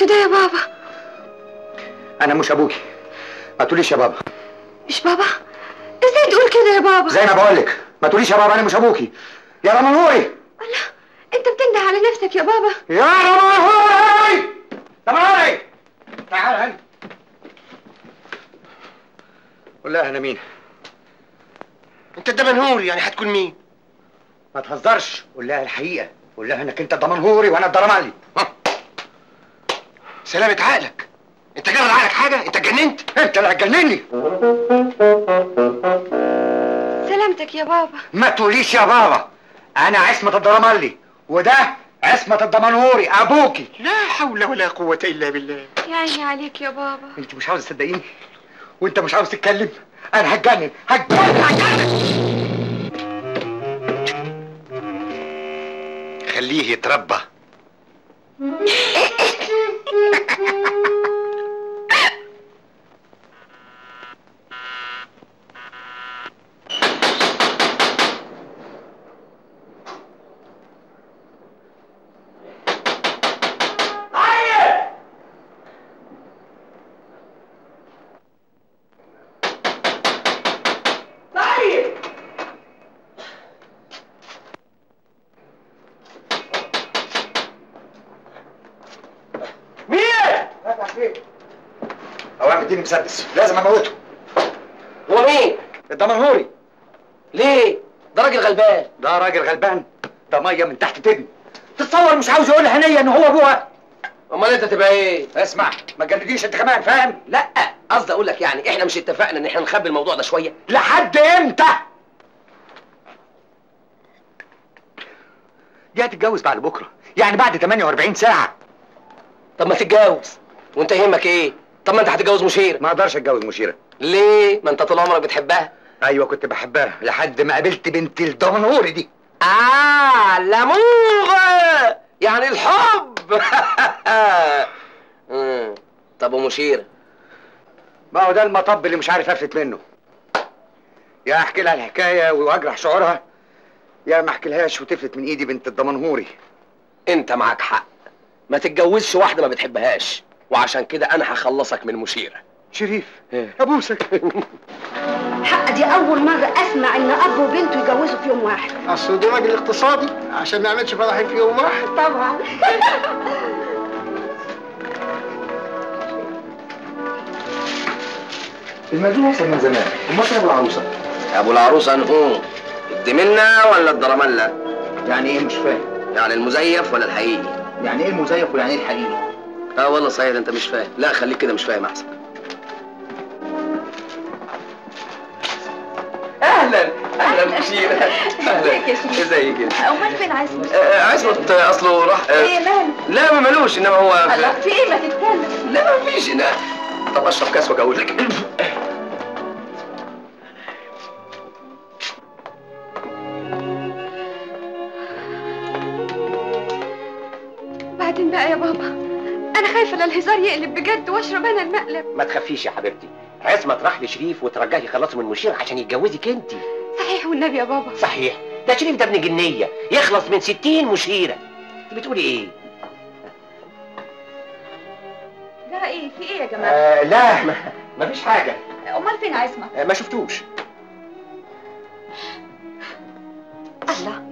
ده يا بابا. انا مش ابوكي، ما تقوليش يا بابا. مش بابا؟ ازاي تقول كده يا بابا؟ زي ما بقولك ما تقوليش يا بابا، انا مش ابوكي. يا رمانهوري. الله، انت بتنده على نفسك يا بابا. يا رمانهوري. رمانهوري تعال هنا. قول لها انا مين. انت الدمنهوري، يعني هتكون مين؟ ما تهزرش، قول لها الحقيقه، قول لها انك انت الدمنهوري وانا الدرمالي. سلامة عقلك، انت جرى عقلك حاجه؟ انت اتجننت؟ انت اللي هتجنني. سلامتك يا بابا. ما تقوليش يا بابا، انا عصمة الدرمالي وده عصمة الدمنهوري ابوكي. لا حول ولا قوة الا بالله. يا عيني عليك يا بابا. انت مش عاوز تصدقيني وانت مش عاوز تتكلم. انا هتجنن. خليه يتربى. اديني مسدس لازم اموته. هو مين؟ الدمنهوري. ليه؟ ده راجل غلبان. ده راجل غلبان؟ ده ميه من تحت تبني. تتصور مش عاوز يقول لهنيه ان هو ابوها؟ امال انت تبقى ايه؟ اسمع ما تجنديش انت كمان، فاهم؟ لا قصدي اقول لك يعني احنا مش اتفقنا ان احنا نخبي الموضوع ده شويه؟ لحد امتى؟ دي هتتجوز بعد بكره، يعني بعد 48 ساعه. طب ما تتجوز وانت يهمك ايه؟ طب ما انت هتتجوز مشيره. ما اقدرش اتجوز مشيره. ليه؟ ما انت طول عمرك بتحبها. ايوه كنت بحبها لحد ما قابلت بنت الدمنهوري دي. لموغة يعني الحب. طب ومشيرة؟ ما هو ده المطب اللي مش عارف افلت منه. يا احكي لها الحكايه واجرح شعورها، يا ما احكي لهاش وتفلت من ايدي بنت الدمنهوري. انت معاك حق، ما تتجوزش واحده ما بتحبهاش، وعشان كده انا هخلصك من مشيرة. شريف ابوسك. حق دي اول مره اسمع ان اب وبنته يتجوزوا في يوم واحد. اصل ده راجل اقتصادي عشان ما نعملش فرحين في يوم واحد. طبعا. المأذون وصل من زمان، امال فين ابو العروسه؟ ابو العروسه انهو؟ الدمنة ولا الدرملة؟ يعني ايه مش فاهم؟ يعني المزيف ولا الحقيقي؟ يعني ايه المزيف ويعني ايه الحقيقي؟ والله صحيح انت مش فاهم. لا خليك كده مش فاهم احسن. اهلا مشيرة. اهلا. ازيك انت؟ امال فين عصمت؟ عصمت اصله راح. ايه ماله؟ لا ما مالوش، انما هو الله في ايه؟ ما تتكلم. لا ما فيش. طب اشرب كاس واجاوب لك. بعدين بقى يا بابا، انا خايفه لا الهزار يقلب بجد واشرب انا المقلب. ما تخافيش يا حبيبتي، عصمت راح لشريف وترجاه يخلصوا من مشيرة عشان يتجوزك انت. صحيح والنبي يا بابا. صحيح، ده شريف ده ابن جنيه يخلص من 60 مشيرة. انت بتقولي ايه؟ جرى ايه؟ في ايه يا جماعه؟ لا ما فيش حاجه. امال فين عصمت؟ ما شفتوش. الله،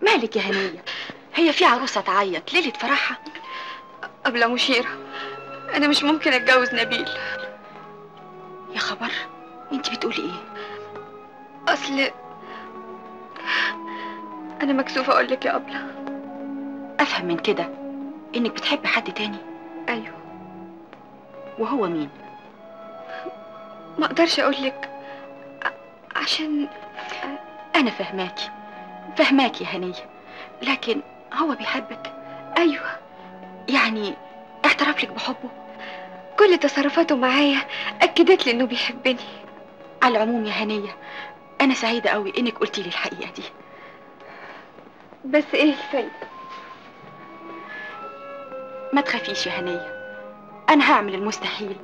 مالك يا هنيه؟ هي في عروسه تعيط ليله فرحها؟ قبل مشيرة، انا مش ممكن اتجوز نبيل. يا خبر، انت بتقولي ايه؟ اصل انا مكسوفه اقول لك يا ابله. افهم من كده انك بتحبي حد تاني؟ ايوه. وهو مين؟ ما اقدرش اقول لك عشان انا فهماكي يا هنيه، لكن هو بيحبك؟ ايوه. يعني اعترف لك بحبه؟ كل تصرفاته معايا اكدت لي انه بيحبني. على العموم يا هنيه، انا سعيده قوي انك قلتي لي الحقيقه دي. بس ايه الفايده؟ ما تخافيش يا هنيه، انا هعمل المستحيل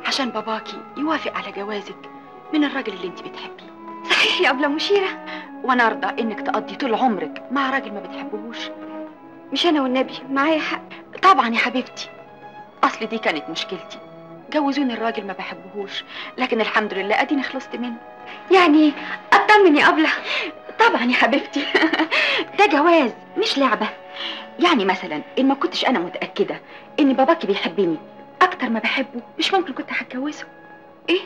عشان باباكي يوافق على جوازك من الراجل اللي انت بتحبيه. صحيح يا ابله مشيره؟ وانا ارضى انك تقضي طول عمرك مع راجل ما بتحبهوش. مش انا والنبي معايا حق. طبعا يا حبيبتي، اصل دي كانت مشكلتي، جوزوني الراجل ما بحبهوش، لكن الحمد لله اديني خلصت منه. يعني اطمن يا ابله؟ طبعا يا حبيبتي. ده جواز مش لعبه. يعني مثلا ان ما كنتش انا متاكده ان باباكي بيحبني اكتر ما بحبه، مش ممكن كنت هتجوزه. ايه؟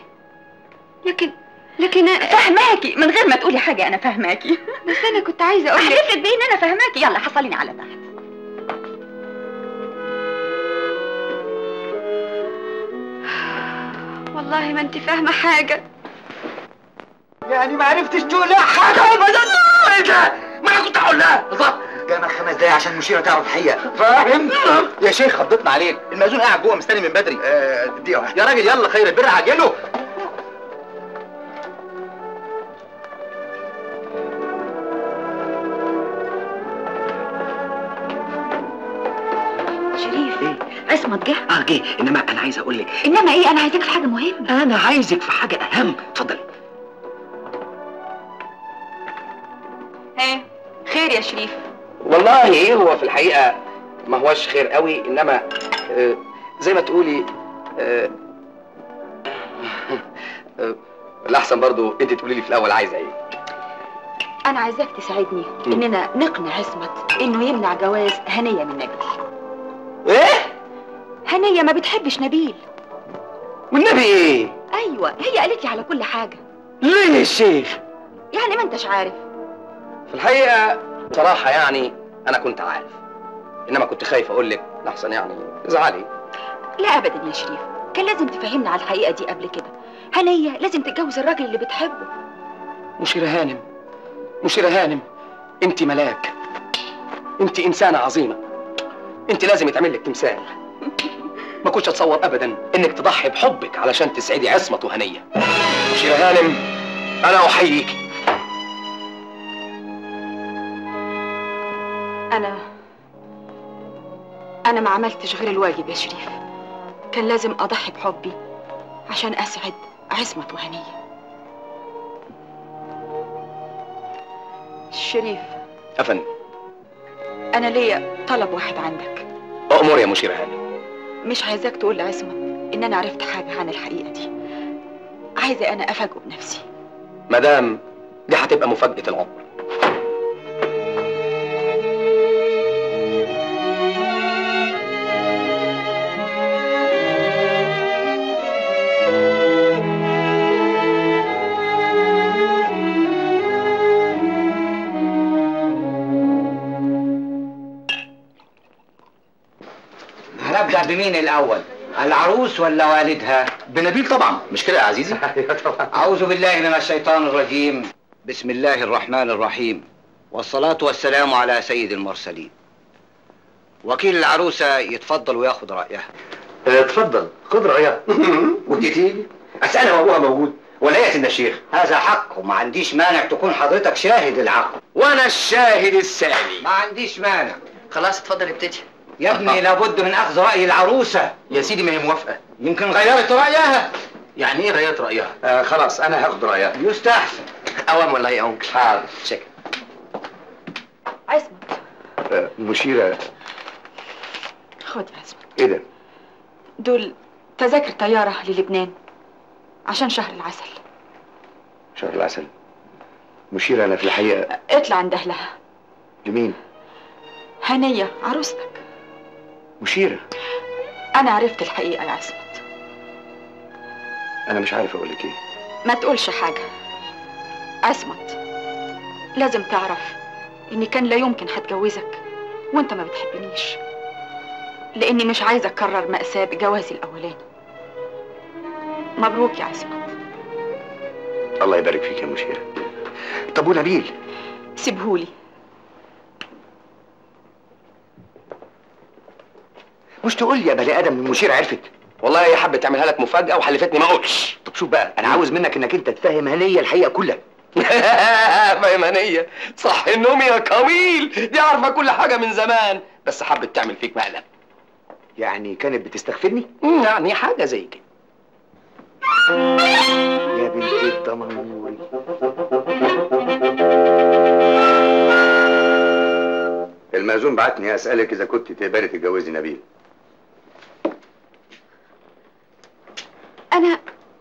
لكن فهماكي من غير ما تقولي حاجه، انا فهماكي. بس انا كنت عايزه اقول لك احلف لك بيه ان انا فهماكي. يلا حصليني على تحت. والله ما انت فاهمه حاجه. يعني ما عرفتش تقول حاجه ابدا؟ ايه ده؟ ما انا كنت هقول لها بالظبط. جانا 5 دقايق عشان مشيرة تعرف الحقيقه. فاهم؟ يا شيخ خضتنا عليك، المأذون قاعد جوه مستني من بدري. دقيقه واحده يا راجل يلا خير البر عجله. شريف ايه؟ عصمت جه؟ جه، انما انا عايز اقول لك. انما ايه؟ انا عايزاك في حاجه مهمه. انا عايزك في حاجه اهم. اتفضلي. ايه؟ خير يا شريف؟ والله ايه، هو في الحقيقه ما هوش خير قوي، انما زي ما تقولي الاحسن برضو انت تقولي لي في الاول عايزه ايه. انا عايزاك تساعدني اننا نقنع عصمت انه يمنع جواز هنيه من نبيل. ايه؟ هنيه ما بتحبش نبيل. والنبي ايه؟ ايوه، هي قالت لي على كل حاجه. ليه يا شيخ؟ يعني ما انتش عارف. في الحقيقه بصراحه يعني انا كنت عارف، انما كنت خايف اقول لك لحسن يعني تزعلي. لا ابدا يا شريف، كان لازم تفهمنا على الحقيقه دي قبل كده. هنيه لازم تتجوز الراجل اللي بتحبه. مشيرة هانم، انت ملاك، انت انسانه عظيمه، انت لازم يتعمل لك تمثال. ما كنتش اتصور ابدا انك تضحي بحبك علشان تسعدي عصمت وهنيه. مشيرة هانم، انا احييك. انا ما عملتش غير الواجب يا شريف. كان لازم اضحي بحبي عشان اسعد عصمت وهنية. شريف افندم، انا ليا طلب واحد عندك. أؤمر يا مشيرة هانم. مش عايزاك تقول لعصمت ان انا عرفت حاجة عن الحقيقة دي، عايزة انا افاجئه بنفسي. مدام دي هتبقى مفاجأة العمر. هنبدأ بمين الأول؟ العروس ولا والدها؟ بنبيل طبعا، مش كده يا عزيزي؟ أعوذ بالله من الشيطان الرجيم. بسم الله الرحمن الرحيم، والصلاة والسلام على سيد المرسلين. وكيل العروسة يتفضل وياخد رأيها. اتفضل خد رأيها. ودي تيجي أسألها وأبوها موجود ولا إيه يا سيدنا الشيخ؟ هذا حق وما عنديش مانع تكون حضرتك شاهد العقد. وأنا الشاهد الثاني. ما عنديش مانع. خلاص اتفضل ابتدي. يا ابني لابد من أخذ رأي العروسة. يا سيدي ما هي موافقة. يمكن غيرت رأيها. يعني إيه غيرت رأيها؟ خلاص أنا هاخد رأيها. يستحسن. أوام ولا يا أنكل؟ حاضر. شكرا. عصمت مشيرة. خد يا عصمت. إيه ده؟ دول تذاكر طيارة للبنان عشان شهر العسل. شهر العسل؟ مشيرة أنا في الحقيقة. اطلع عند أهلها. لمين؟ هنية عروستك. مشيرة أنا عرفت الحقيقة يا عصمت. أنا مش عارف أقول لك إيه. ما تقولش حاجة عصمت. لازم تعرف إني كان لا يمكن هتجوزك وأنت ما بتحبنيش، لأني مش عايزة أكرر مأساة بجوازي الأولاني. مبروك يا عصمت. الله يبارك فيك يا مشيرة. طب ونبيل؟ سيبهولي. مش تقول لي يا بني ادم ان المشيرة عرفت؟ والله هي حبت تعملها لك مفاجأة وحلفتني ما اقولش. طب شوف بقى، انا عاوز منك انك انت تفهم هنية الحقيقة كلها. فاهم هنية؟ صح النوم يا كميل، دي عارفة كل حاجة من زمان، بس حبت تعمل فيك مقلب. يعني كانت بتستغفرني؟ يعني حاجة زي كده. يا بنت الضمنوري. المأذون بعتني اسألك اذا كنت تقبلي تتجوزي نبيل.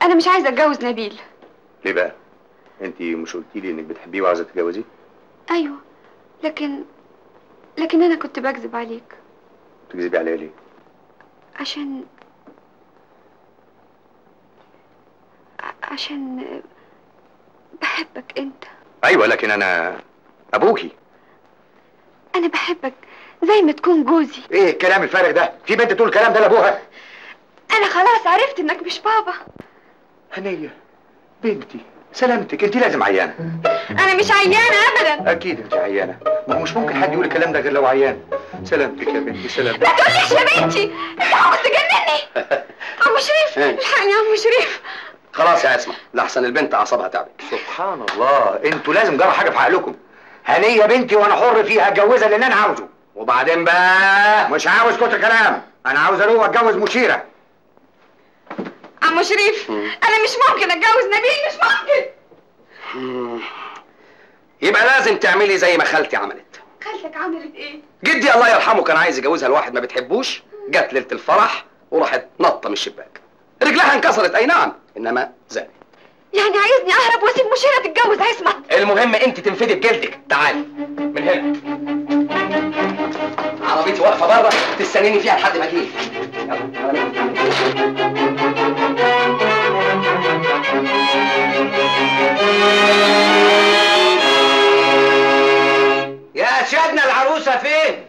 أنا مش عايزة أتجوز نبيل. ليه بقى؟ انت مش قلتي لي انك بتحبيه وعايزة تتجوزيه؟ أيوه، لكن أنا كنت بكذب عليك. تكذبي عليا ليه؟ عشان بحبك أنت. ايوه لكن انا ابوكي. أنا بحبك زي ما تكون جوزي. ايه الكلام الفارغ ده؟ في بنت تقول الكلام ده لابوها؟ أنا خلاص عرفت إنك مش بابا. هنية بنتي سلامتك، انت لازم عيانة. أنا مش عيانة أبدا. أكيد انت عيانة، ما هو مش ممكن حد يقول الكلام ده غير لو عيان. سلامتك يا بنتي سلامتك. ما تقوليش يا بنتي، أنت عاوز تجنني. عم شريف الحقني يا عم شريف. خلاص يا اسمع، لحسن البنت أعصابها تعبت. سبحان الله، انتوا لازم جرى حاجة في عقلكم. هنية بنتي وأنا حر فيها، أتجوزها اللي أنا عاوزه. وبعدين بقى مش عاوز كتر كلام، أنا عاوز أروح أتجوز مشيرة. عم شريف أنا مش ممكن أتجوز نبيل، مش ممكن. يبقى لازم تعملي زي ما خالتي عملت. خالتك عملت ايه؟ جدي الله يرحمه كان عايز يجوزها لواحد ما بتحبوش، جت ليله الفرح وراحت نطه من الشباك. رجلها انكسرت اي نعم، انما زانت. يعني عايزني اهرب واسيب مشيرة تتجوز عصمت؟ المهم انت تنفدي بجلدك. تعالي من هنا. عربيتي واقفه بره تستنيني فيها لحد ما اجيلك. يا سيادنا العروسة فين؟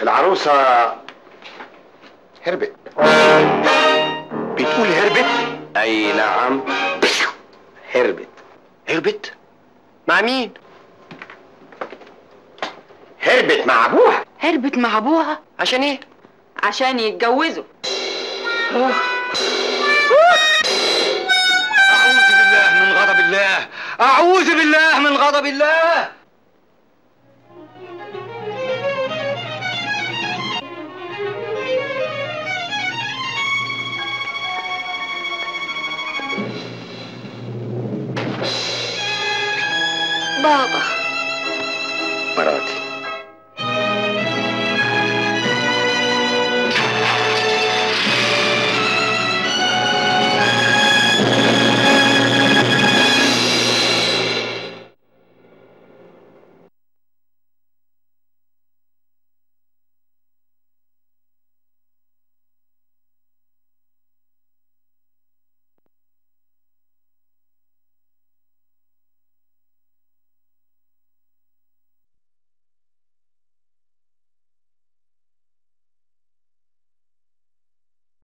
العروسة هربت. بتقول هربت؟ اي نعم هربت. هربت؟ مع مين؟ هربت مع ابوها. هربت مع ابوها؟ عشان ايه؟ عشان يتجوزوا. أعوذ بالله من غضب الله، أعوذ بالله من غضب الله. بابا مراتي